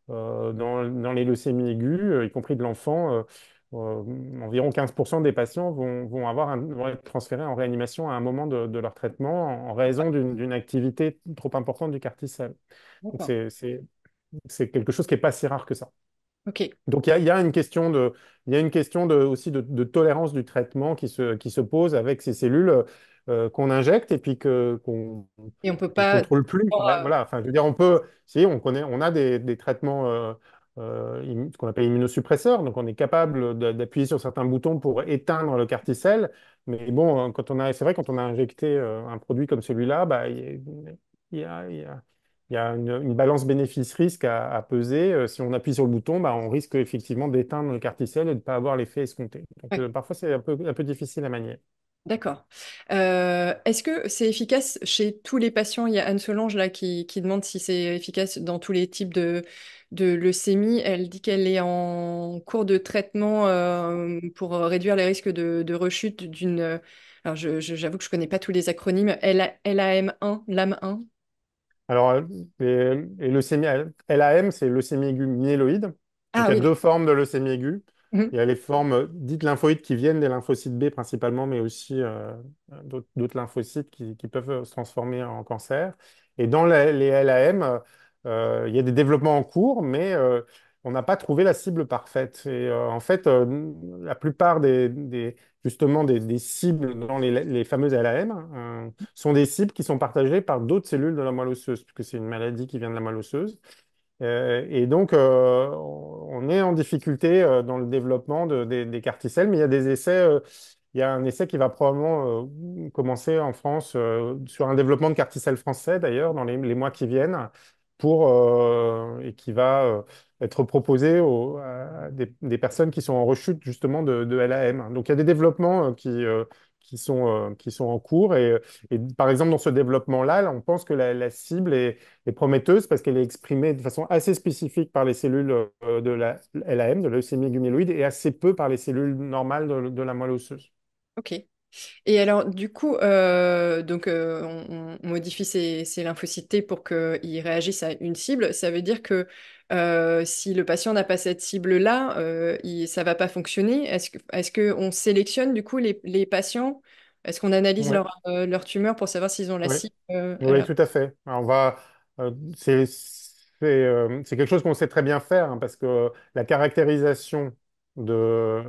dans les leucémies aiguës, y compris de l'enfant, environ 15% des patients vont être transférés en réanimation à un moment de leur traitement en raison d'une activité trop importante du carticelle. Donc D'accord. c'est quelque chose qui n'est pas si rare que ça. Ok. Donc il y a une question il y a une question aussi de tolérance du traitement qui se pose avec ces cellules qu'on injecte et puis Et on peut qu'on pas. contrôle plus. Voilà, enfin, je veux dire, on peut, si on connaît, on a des traitements, ce qu'on appelle immunosuppresseurs, donc on est capable d'appuyer sur certains boutons pour éteindre le carticelle. Mais bon, c'est vrai, quand on a injecté un produit comme celui-là, bah, il y a, il y a- il y a une balance bénéfice-risque à peser. Si on appuie sur le bouton, bah, on risque effectivement d'éteindre le carticelle et de ne pas avoir l'effet escompté. Donc Ouais. parfois, c'est un peu difficile à manier. D'accord. Est-ce que c'est efficace chez tous les patients? Il y a Anne Solange là qui demande si c'est efficace dans tous les types de leucémie. Elle dit qu'elle est en cours de traitement pour réduire les risques de rechute d'une. Alors j'avoue que je connais pas tous les acronymes. LAM1, LAM1. Alors, les leucémies LAM, c'est leucémie aiguë myéloïde. Donc, Ah il y a oui, deux d'accord. formes de leucémie aiguë. Mhm. Il y a les formes dites lymphoïdes qui viennent des lymphocytes B principalement, mais aussi d'autres lymphocytes qui peuvent se transformer en cancer. Et dans les LAM, il y a des développements en cours, mais on n'a pas trouvé la cible parfaite. Et en fait, la plupart justement des cibles dans les fameuses LAM sont des cibles qui sont partagées par d'autres cellules de la moelle osseuse, puisque c'est une maladie qui vient de la moelle osseuse. Et donc, on est en difficulté dans le développement des carticelles, mais il y a des essais. Il y a un essai qui va probablement commencer en France sur un développement de carticelles français, d'ailleurs, dans les mois qui viennent, et qui va être proposé à des personnes qui sont en rechute justement de LAM. Donc, il y a des développements qui sont en cours. Et par exemple, dans ce développement-là, là, on pense que la cible est prometteuse parce qu'elle est exprimée de façon assez spécifique par les cellules de la LAM, de la leucémie gumyloïde, et assez peu par les cellules normales de la moelle osseuse. Ok. Et alors, du coup, donc, on modifie ces lymphocytes T pour qu'ils réagissent à une cible. Ça veut dire que si le patient n'a pas cette cible-là, ça va pas fonctionner. Est-ce que on sélectionne du coup les patients? Est-ce qu'on analyse Oui, leur tumeur pour savoir s'ils ont la oui, cible oui, tout à fait. Alors, c'est quelque chose qu'on sait très bien faire, hein, parce que la caractérisation de,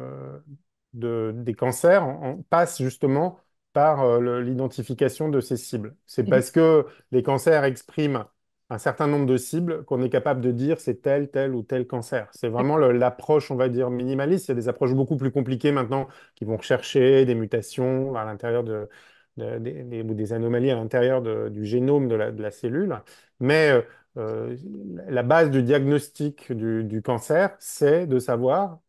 des cancers passe justement par l'identification de ces cibles. C'est Mhm. parce que les cancers expriment un certain nombre de cibles qu'on est capable de dire c'est tel ou tel cancer. C'est vraiment l'approche, on va dire, minimaliste. Il y a des approches beaucoup plus compliquées maintenant qui vont rechercher des mutations à l'intérieur ou des anomalies à l'intérieur du génome de la cellule. Mais euh, la base du diagnostic du cancer, c'est de savoir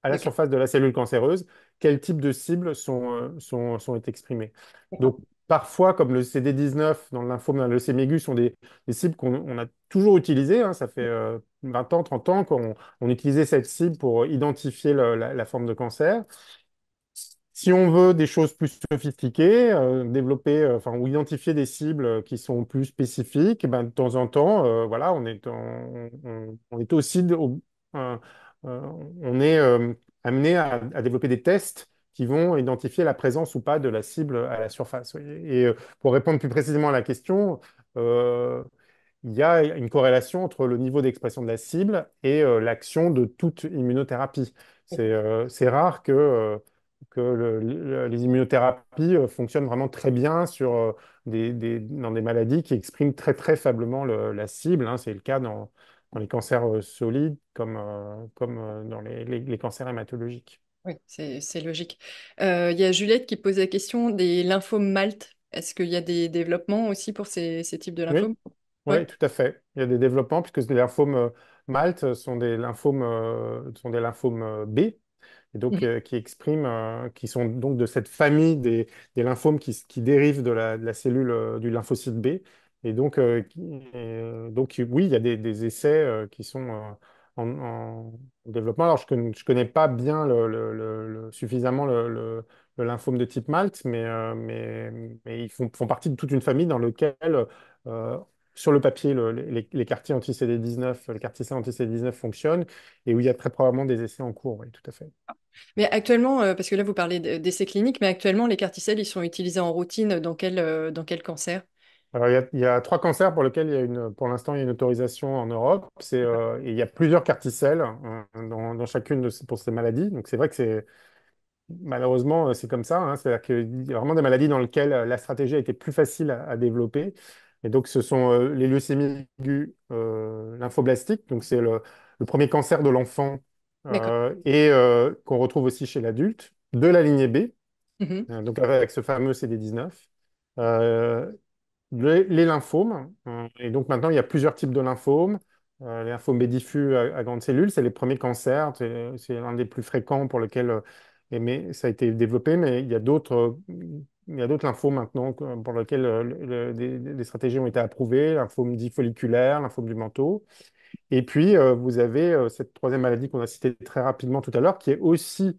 à la D'accord. surface de la cellule cancéreuse quel type de cibles sont exprimées. D'accord. Donc, parfois, comme le CD19 dans le lymphome de la leucémie aiguë, sont des cibles qu'on a toujours utilisées, hein. Ça fait 20 ans, 30 ans on utilisait cette cible pour identifier la forme de cancer. Si on veut des choses plus sophistiquées, développer, enfin, ou identifier des cibles qui sont plus spécifiques, ben, de temps en temps, voilà, on est aussi, euh, euh, on est amené à développer des tests qui vont identifier la présence ou pas de la cible à la surface. Oui. Et pour répondre plus précisément à la question, euh, il y a une corrélation entre le niveau d'expression de la cible et l'action de toute immunothérapie. C'est rare que les immunothérapies fonctionnent vraiment très bien sur dans des maladies qui expriment très très faiblement la cible, hein. C'est le cas dans les cancers solides comme dans les cancers hématologiques. Oui, c'est logique. Il y a Juliette qui pose la question des lymphomes MALT. Est-ce qu'il y a des développements aussi pour ces types de Oui, lymphomes? Oui. oui, tout à fait. Il y a des développements puisque les lymphomes MALT sont des lymphomes B. et donc Mhm. qui sont donc de cette famille des lymphomes qui dérivent de la cellule du lymphocyte B. Et donc, oui, il y a des essais qui sont en développement. Alors, je connais pas bien suffisamment le lymphome de type Malte, mais ils font partie de toute une famille dans laquelle, euh, sur le papier, les quartiers anti-CD19, les quartiers C anti-CD19 fonctionnent et où il y a très probablement des essais en cours, oui, tout à fait. Mais actuellement, parce que là vous parlez d'essais cliniques, mais actuellement les carticelles, ils sont utilisés en routine dans quel cancer? Alors, il y a trois cancers pour lesquels pour l'instant, il y a une autorisation en Europe. Et il y a plusieurs carticelles dans chacune pour ces maladies. Donc, c'est vrai que malheureusement, c'est comme ça, hein. C'est-à-dire qu'il y a vraiment des maladies dans lesquelles la stratégie a été plus facile à développer. Et donc, ce sont les leucémies aiguës lymphoblastiques. Donc, c'est le premier cancer de l'enfant D'accord. qu'on retrouve aussi chez l'adulte, de la lignée B, Mhm. donc avec ce fameux CD19. Euh, les lymphomes. Et donc maintenant, il y a plusieurs types de lymphomes. Les lymphomes B diffus à grandes cellules, c'est les premiers cancers. C'est l'un des plus fréquents pour lequel mais ça a été développé. Mais il y a d'autres lymphomes maintenant pour lesquels des stratégies ont été approuvées. Lymphome dit folliculaire, lymphome du manteau. Et puis, vous avez cette troisième maladie qu'on a citée très rapidement tout à l'heure, qui est aussi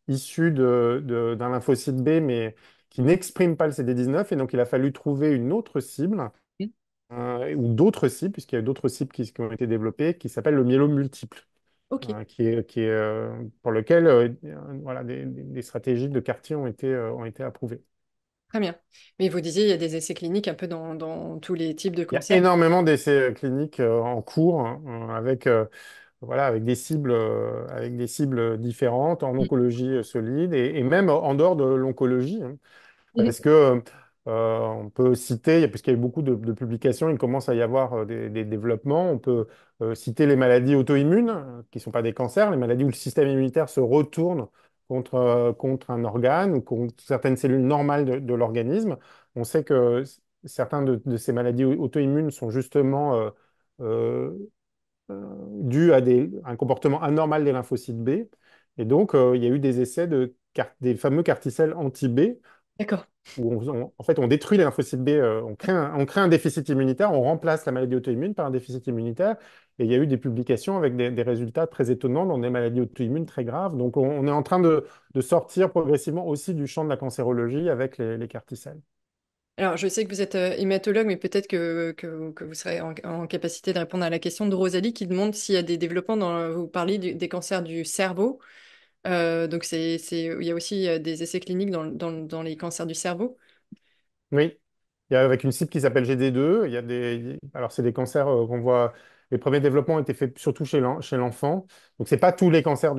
issue d'un lymphocyte B, mais qui n'exprime pas le CD19. Et donc, il a fallu trouver une autre cible ou d'autres cibles, puisqu'il y a d'autres cibles qui ont été développées, qui s'appellent le myélome multiple, Ok, qui est, pour lequel voilà, des stratégies de quartier ont été approuvées. très bien. Mais vous disiez, il y a des essais cliniques un peu dans tous les types de Il y a cancers. énormément d'essais cliniques en cours avec, voilà, avec des cibles différentes en Mhm. oncologie solide et même en dehors de l'oncologie, hein. Mhm. Parce que on peut citer, puisqu'il y a eu beaucoup de publications, il commence à y avoir des développements. On peut citer les maladies auto-immunes, qui ne sont pas des cancers, les maladies où le système immunitaire se retourne contre un organe ou contre certaines cellules normales de l'organisme. On sait que certains de ces maladies auto-immunes sont justement euh, dues à un comportement anormal des lymphocytes B. Et donc, il y a eu des essais des fameux carticelles anti-B D'accord. où en fait, on détruit les lymphocytes B, on crée un déficit immunitaire, on remplace la maladie auto-immune par un déficit immunitaire. Et il y a eu des publications avec des résultats très étonnants dans des maladies auto-immunes très graves. Donc, on est en train de sortir progressivement aussi du champ de la cancérologie avec les carticelles. Alors, je sais que vous êtes hématologue, mais peut-être que vous serez en capacité de répondre à la question de Rosalie qui demande s'il y a des développements vous parlez des cancers du cerveau. Donc, il y a aussi des essais cliniques dans les cancers du cerveau. Oui, il y a avec une cible qui s'appelle GD2. Alors c'est des cancers qu'on voit. Les premiers développements ont été faits surtout chez l'enfant. Donc c'est pas tous les cancers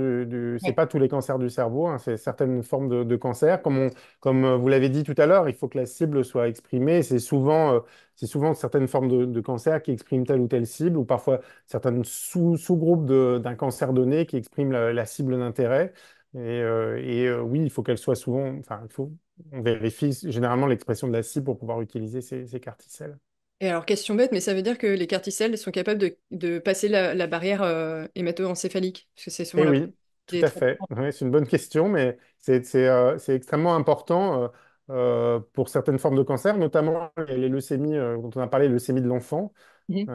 c'est Ouais. pas tous les cancers du cerveau, hein, c'est certaines formes de cancer. Comme vous l'avez dit tout à l'heure, il faut que la cible soit exprimée. C'est souvent certaines formes de cancer qui expriment telle ou telle cible, ou parfois certains sous-groupes d'un cancer donné qui expriment la cible d'intérêt. Oui, il faut qu'elle soit souvent. Enfin, on vérifie généralement l'expression de la cible pour pouvoir utiliser ces carticelles. Et alors, question bête, mais ça veut dire que les carticelles sont capables de passer la barrière hémato-encéphalique? Parce que c'est souvent Eh la oui, tout des à fait. traitements. Ouais, c'est une bonne question, mais c'est extrêmement important pour certaines formes de cancer, notamment les leucémies dont on a parlé, les leucémies de l'enfant, Mhm.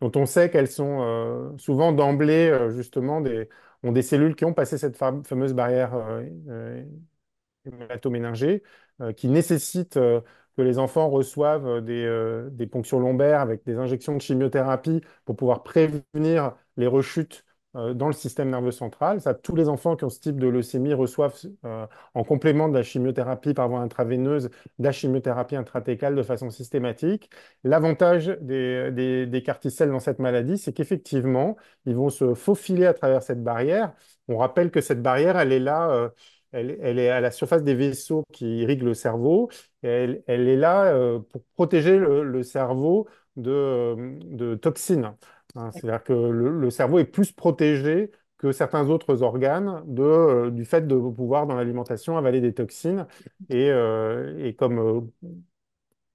dont on sait qu'elles sont souvent d'emblée ont des cellules qui ont passé cette fameuse barrière hémato-méningée, qui nécessite que les enfants reçoivent des ponctions lombaires avec des injections de chimiothérapie pour pouvoir prévenir les rechutes dans le système nerveux central. Ça, tous les enfants qui ont ce type de leucémie reçoivent, en complément de la chimiothérapie par voie intraveineuse, de la chimiothérapie intrathécale de façon systématique. L'avantage des carticelles dans cette maladie, c'est qu'effectivement, ils vont se faufiler à travers cette barrière. On rappelle que cette barrière, elle est là. Elle est à la surface des vaisseaux qui irriguent le cerveau. Et elle est là pour protéger le cerveau de toxines, hein. C'est-à-dire que le cerveau est plus protégé que certains autres organes du fait de pouvoir, dans l'alimentation, avaler des toxines. Et comme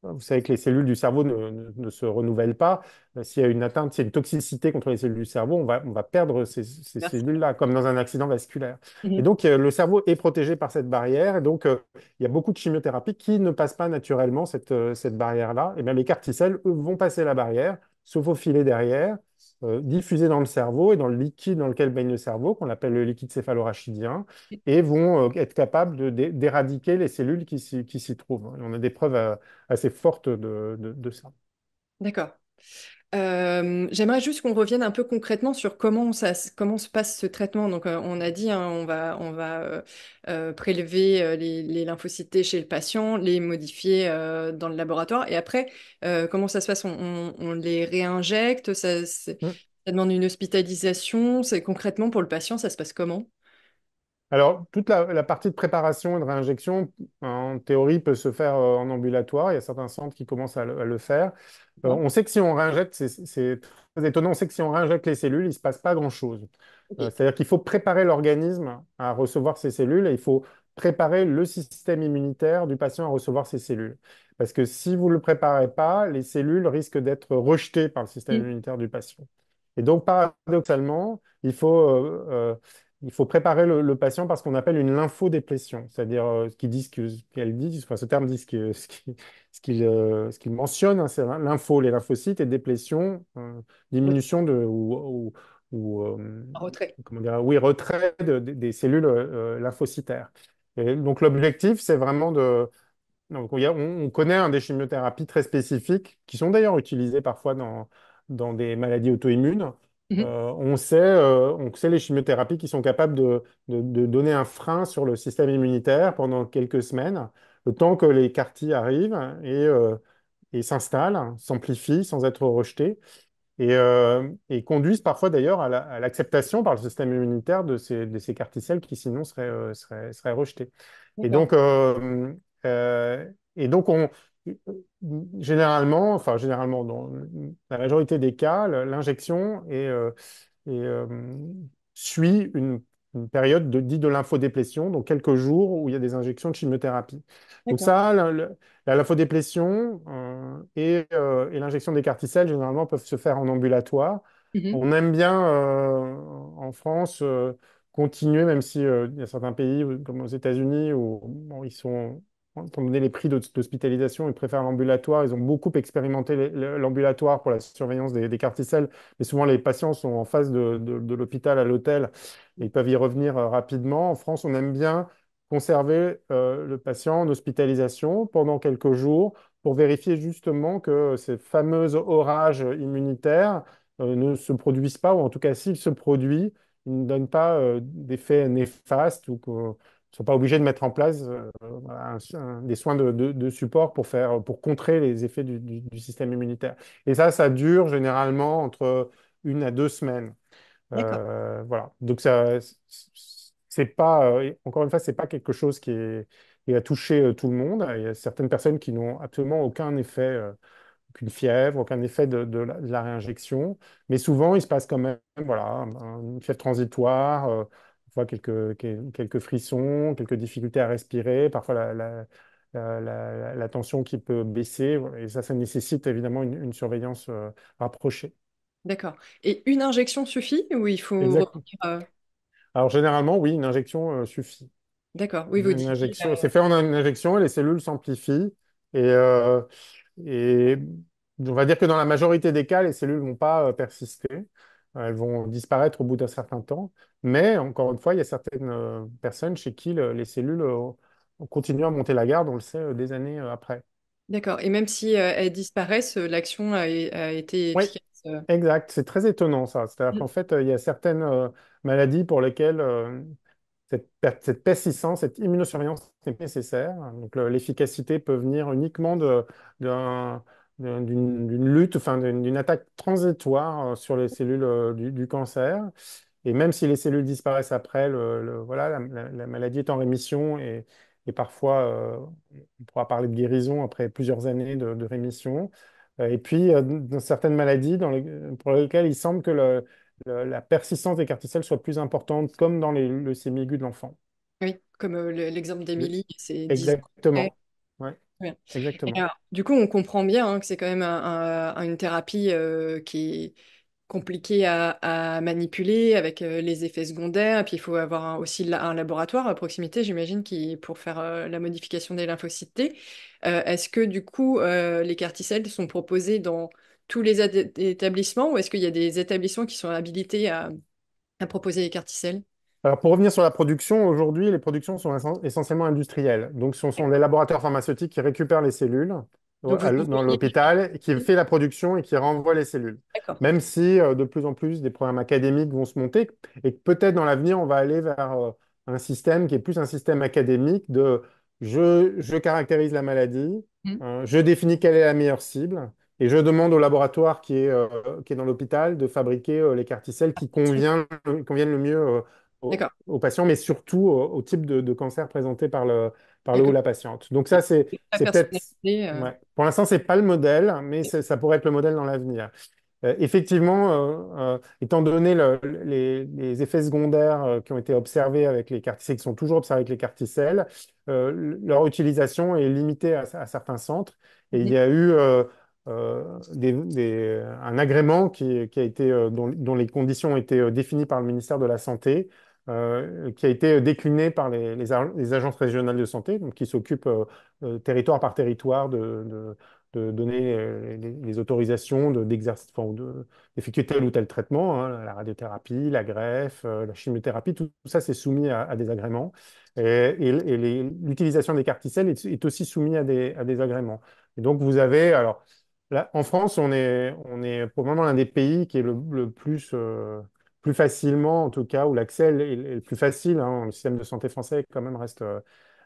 vous savez que les cellules du cerveau ne se renouvellent pas. S'il y a une atteinte, s'il y a une toxicité contre les cellules du cerveau, on va perdre ces Merci. cellules-là, comme dans un accident vasculaire. Et Mhm. donc, le cerveau est protégé par cette barrière. Et donc, il y a beaucoup de chimiothérapies qui ne passent pas naturellement cette barrière-là. Et bien, les carticelles, eux, vont passer la barrière, se faufiler derrière, diffuser dans le cerveau et dans le liquide dans lequel baigne le cerveau, qu'on appelle le liquide céphalorachidien, et vont être capables d'éradiquer les cellules qui s'y trouvent. Et on a des preuves assez forte de ça. D'accord. J'aimerais juste qu'on revienne un peu concrètement sur comment se passe ce traitement. Donc, on a dit, hein, on va prélever les lymphocytes T chez le patient, les modifier dans le laboratoire, et après, comment ça se passe? On les réinjecte, Mm. ça demande une hospitalisation. C'est concrètement pour le patient, ça se passe comment? Alors, toute la partie de préparation et de réinjection, en théorie, peut se faire en ambulatoire. Il y a certains centres qui commencent à le faire. D'accord. On sait que si on réinjecte, c'est très étonnant, on sait que si on réinjecte les cellules, il ne se passe pas grand-chose. Ok. C'est-à-dire qu'il faut préparer l'organisme à recevoir ces cellules et il faut préparer le système immunitaire du patient à recevoir ces cellules. Parce que si vous ne le préparez pas, les cellules risquent d'être rejetées par le système Mm. immunitaire du patient. Et donc, paradoxalement, il faut préparer le patient par ce qu'on appelle une lymphodéplétion, c'est-à-dire ce qu'elle dit, enfin, ce terme dit ce qu'il mentionne, hein, c'est lympho, les lymphocytes, et déplétion, diminution ou, En retrait. comment dire, oui, retrait des cellules lymphocytaires. Et donc l'objectif, c'est vraiment donc, on connaît des chimiothérapies très spécifiques qui sont d'ailleurs utilisées parfois dans des maladies auto-immunes. Mhm. On sait les chimiothérapies qui sont capables de donner un frein sur le système immunitaire pendant quelques semaines, le temps que les CAR-T arrivent et s'installent, s'amplifient sans être rejetés et conduisent parfois d'ailleurs à l'acceptation par le système immunitaire de ces carticelles qui sinon seraient rejetées. Et D'accord. donc, euh, et donc généralement, dans la majorité des cas, l'injection suit une période dite de lymphodéplétion, donc quelques jours où il y a des injections de chimiothérapie. Donc D'accord. ça, la lymphodéplétion et l'injection des carticelles, généralement, peuvent se faire en ambulatoire. Mhm. On aime bien, en France, continuer, même si il y a certains pays, comme aux États-Unis, où bon, étant donné les prix d'hospitalisation, ils préfèrent l'ambulatoire. Ils ont beaucoup expérimenté l'ambulatoire pour la surveillance des carticelles, mais souvent les patients sont en face de l'hôpital à l'hôtel et ils peuvent y revenir rapidement. En France, on aime bien conserver le patient en hospitalisation pendant quelques jours pour vérifier justement que ces fameux orages immunitaires ne se produisent pas, ou en tout cas s'ils se produisent, ils ne donnent pas d'effets néfastes ou qu'on ne soit pas obligé de mettre en place voilà, des soins de support pour contrer les effets du système immunitaire. Et ça dure généralement entre 1 à 2 semaines. D'accord. Voilà. Donc ça, c'est pas, encore une fois, c'est pas quelque chose qui a touché tout le monde. Il y a certaines personnes qui n'ont absolument aucun effet, aucune fièvre, aucun effet de la réinjection. Mais souvent, il se passe quand même, voilà, une fièvre transitoire, parfois quelques frissons, quelques difficultés à respirer, parfois la tension qui peut baisser. Voilà. Et ça nécessite évidemment une surveillance rapprochée. D'accord. Et une injection suffit ou il faut Exact. revenir Alors généralement, oui, une injection suffit. D'accord. Oui, vous Une disiez. injection, c'est fait en une injection et les cellules s'amplifient. Et on va dire que dans la majorité des cas, les cellules ne vont pas persister. Elles vont disparaître au bout d'un certain temps. Mais encore une fois, il y a certaines personnes chez qui les cellules continuent à monter la garde, on le sait, des années après. D'accord. Et même si elles disparaissent, l'action a été Oui, efficace. exact. C'est très étonnant ça. C'est-à-dire qu'en fait, il y a certaines maladies pour lesquelles cette persistance, cette immunosurveillance est nécessaire. Donc l'efficacité peut venir uniquement d'un- d'une lutte, enfin d'une attaque transitoire sur les cellules du cancer. Et même si les cellules disparaissent après, voilà, la maladie est en rémission et parfois on pourra parler de guérison après plusieurs années de rémission. Et puis dans certaines maladies pour lesquelles il semble que la persistance des carticelles soit plus importante, comme dans les leucémies aiguës de l'enfant. Oui, comme l'exemple Le- d'Émilie, c'est 10 ans après. Exactement. Ouais. Bien. Et Exactement. alors, du coup, on comprend bien hein, que c'est quand même une thérapie qui est compliquée à manipuler avec les effets secondaires. Et puis, il faut avoir aussi un laboratoire à proximité, j'imagine, pour faire la modification des lymphocytes T. Est-ce que, du coup, les carticelles sont proposés dans tous les établissements ou est-ce qu'il y a des établissements qui sont habilités à proposer les carticelles? Alors, pour revenir sur la production, aujourd'hui, les productions sont essentiellement industrielles. Donc, ce sont les laboratoires pharmaceutiques qui récupèrent les cellules Donc, vous dans envoyez... l'hôpital, qui fait la production et qui renvoie les cellules. D'accord. Même si de plus en plus des programmes académiques vont se monter et que peut-être dans l'avenir, on va aller vers un système qui est plus un système académique de je caractérise la maladie, Mm. je définis quelle est la meilleure cible et je demande au laboratoire qui est dans l'hôpital de fabriquer les carticelles qui conviennent le mieux D'accord. aux patients, mais surtout au type de cancer présenté par le ou D'accord. la patiente. Donc ça, Très c'est peut-être, personnalisé. ouais. Pour l'instant, c'est pas le modèle, mais ça pourrait être le modèle dans l'avenir. Effectivement, étant donné les effets secondaires qui ont été observés avec les carticelles, qui sont toujours observés avec les carticelles, leur utilisation est limitée à certains centres. Et il Mhm. y a eu un agrément qui a été, dont les conditions ont été définies par le ministère de la Santé, qui a été décliné par les agences régionales de santé, donc qui s'occupent territoire par territoire de donner les autorisations enfin, d'effectuer tel ou tel traitement, hein, la radiothérapie, la greffe, la chimiothérapie, tout ça c'est soumis à des agréments. L'utilisation des carticelles est aussi soumise à des agréments. Et donc vous avez, alors là, en France, on est probablement l'un des pays qui est le plus facilement, en tout cas, où l'accès est le plus facile, hein. Le système de santé français quand même reste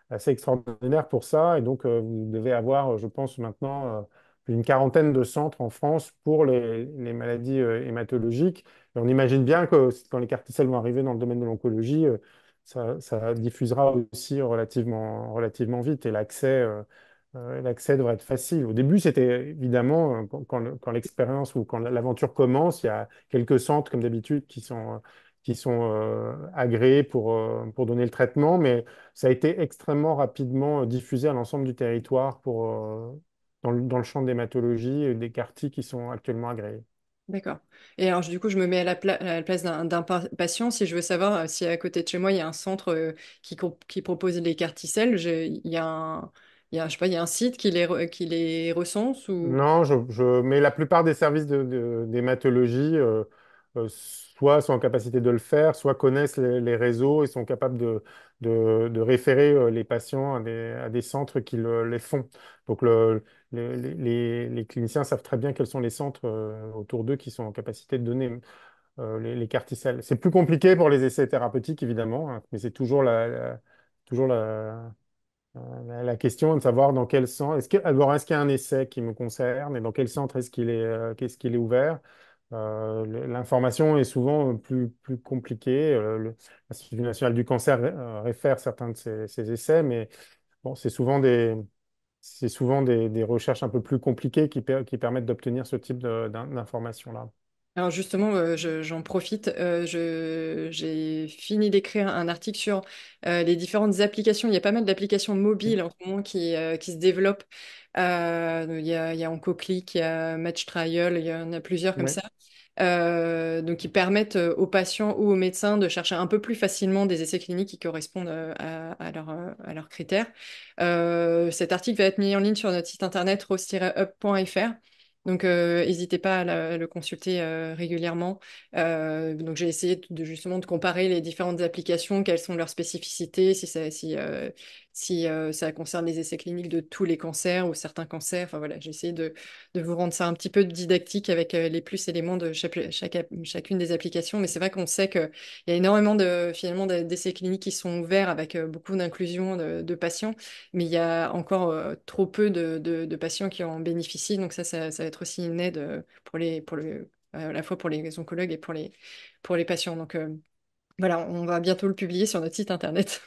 assez extraordinaire pour ça. Et donc, vous devez avoir, je pense, maintenant une quarantaine de centres en France pour les maladies hématologiques. Et on imagine bien que quand les carticelles vont arriver dans le domaine de l'oncologie, ça diffusera aussi relativement vite et l'accès devrait être facile. Au début, c'était évidemment, quand l'expérience ou quand l'aventure commence, il y a quelques centres, comme d'habitude, qui sont agréés pour donner le traitement, mais ça a été extrêmement rapidement diffusé à l'ensemble du territoire dans le champ de l'hématologie et des quartiers qui sont actuellement agréés. D'accord. Et alors, du coup, je me mets à la place d'un patient. Si je veux savoir si à côté de chez moi, il y a un centre qui propose les carticelles, je sais pas, il y a un site qui les recense ou... Non, mais la plupart des services d'hématologie soit sont en capacité de le faire, soit connaissent les réseaux et sont capables de référer les patients à des centres qui les font. Donc les cliniciens savent très bien quels sont les centres autour d'eux qui sont en capacité de donner les carticelles. C'est plus compliqué pour les essais thérapeutiques, évidemment, hein, mais c'est toujours la question est de savoir dans quel centre, est-ce qu'il y a un essai qui me concerne et dans quel centre qu'est-ce qu'il est ouvert. L'information est souvent plus compliquée. L'Institut national du cancer réfère certains de ces essais, mais bon, c'est souvent des recherches un peu plus compliquées qui permettent d'obtenir ce type d'informations-là. Alors justement, j'en profite. J'ai fini d'écrire un article sur les différentes applications. Il y a pas mal d'applications mobiles en ce moment qui se développent. Il y a OncoClick, il y a Match Trial, il y en a plusieurs comme Oui. ça. Donc, qui permettent aux patients ou aux médecins de chercher un peu plus facilement des essais cliniques qui correspondent à leurs critères. Cet article va être mis en ligne sur notre site internet rose-up.fr. Donc, n'hésitez pas à le consulter régulièrement. Donc, j'ai essayé justement de comparer les différentes applications, quelles sont leurs spécificités, si ça concerne les essais cliniques de tous les cancers ou certains cancers. Enfin voilà, j'ai essayé de vous rendre ça un petit peu didactique avec les plus et les moins de chacune des applications. Mais c'est vrai qu'on sait qu'il y a énormément finalement d'essais cliniques qui sont ouverts avec beaucoup d'inclusion de patients, mais il y a encore trop peu de patients qui en bénéficient. Donc ça va être aussi une aide à la fois pour les oncologues et pour les patients. Donc voilà, on va bientôt le publier sur notre site internet.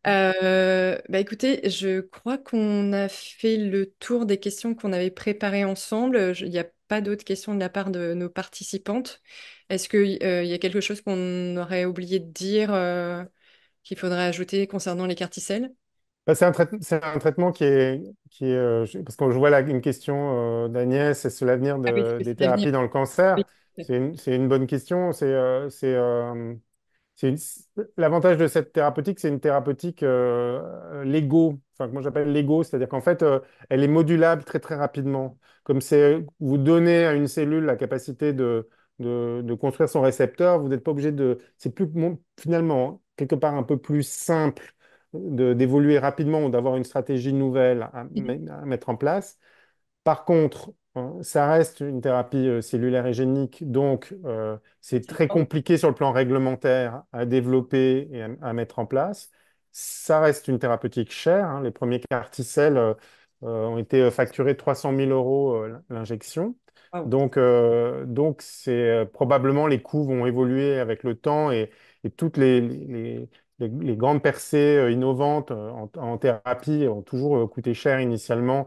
Bah écoutez, je crois qu'on a fait le tour des questions qu'on avait préparées ensemble. Il n'y a pas d'autres questions de la part de nos participantes. Est-ce qu'il y a quelque chose qu'on aurait oublié de dire qu'il faudrait ajouter concernant les carticelles? Bah, c'est un traitement parce que je vois là une question d'Agnès, est-ce l'avenir Ah oui, c'est des l'avenir. thérapies dans le Oui. cancer? C'est une bonne question. C'est une- L'avantage de cette thérapeutique, c'est une thérapeutique Lego, enfin que moi j'appelle Lego, c'est-à-dire qu'en fait, elle est modulable très très rapidement. Comme c'est vous donnez à une cellule la capacité de construire son récepteur, vous n'êtes pas obligé de. C'est finalement quelque part un peu plus simple d'évoluer rapidement ou d'avoir une stratégie nouvelle Mhm. à mettre en place. Par contre, ça reste une thérapie cellulaire et génique, donc c'est C'est très fort. compliqué sur le plan réglementaire à développer et à mettre en place. Ça reste une thérapeutique chère, hein. Les premiers carticelles ont été facturés 300 000 euros l'injection. Waouh. Donc probablement les coûts vont évoluer avec le temps et toutes les grandes percées innovantes en thérapie ont toujours coûté cher initialement.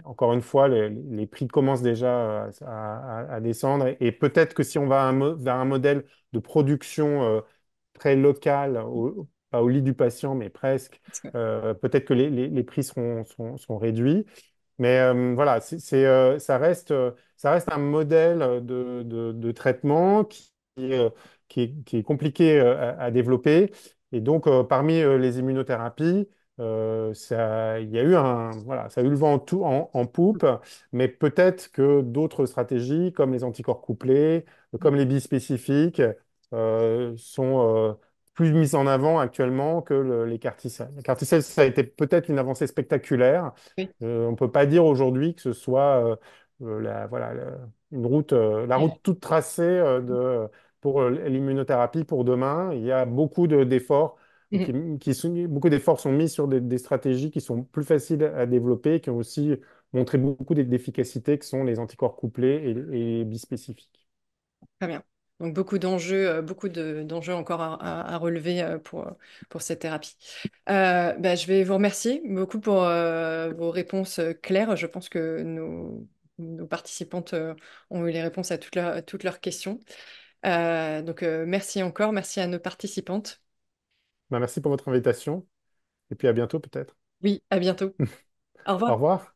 Encore une fois, les prix commencent déjà à descendre et peut-être que si on va vers un modèle de production très local, pas au lit du patient, mais presque, Parce que- peut-être que les prix seront réduits. Mais voilà, ça reste un modèle de traitement qui est compliqué à développer. Et donc, parmi les immunothérapies, il y a eu voilà, ça a eu le vent en poupe, mais peut-être que d'autres stratégies, comme les anticorps couplés, comme les bispécifiques, sont plus mises en avant actuellement que les CAR-T-cells. Les CAR-T-cells, ça a été peut-être une avancée spectaculaire. Oui. On ne peut pas dire aujourd'hui que ce soit la route toute tracée pour l'immunothérapie pour demain. Il y a d'efforts Mhm. beaucoup d'efforts sont mis sur des stratégies qui sont plus faciles à développer, qui ont aussi montré beaucoup d'efficacité, qui sont les anticorps couplés et bispécifiques. Très bien. Donc beaucoup d'enjeux, d'enjeux encore à relever pour cette thérapie. Bah, je vais vous remercier beaucoup pour vos réponses claires. Je pense que nos participantes ont eu les réponses à toutes leurs questions. Donc merci encore, merci à nos participantes. Ben, merci pour votre invitation et puis à bientôt peut-être. Oui, à bientôt. Au Au revoir. revoir.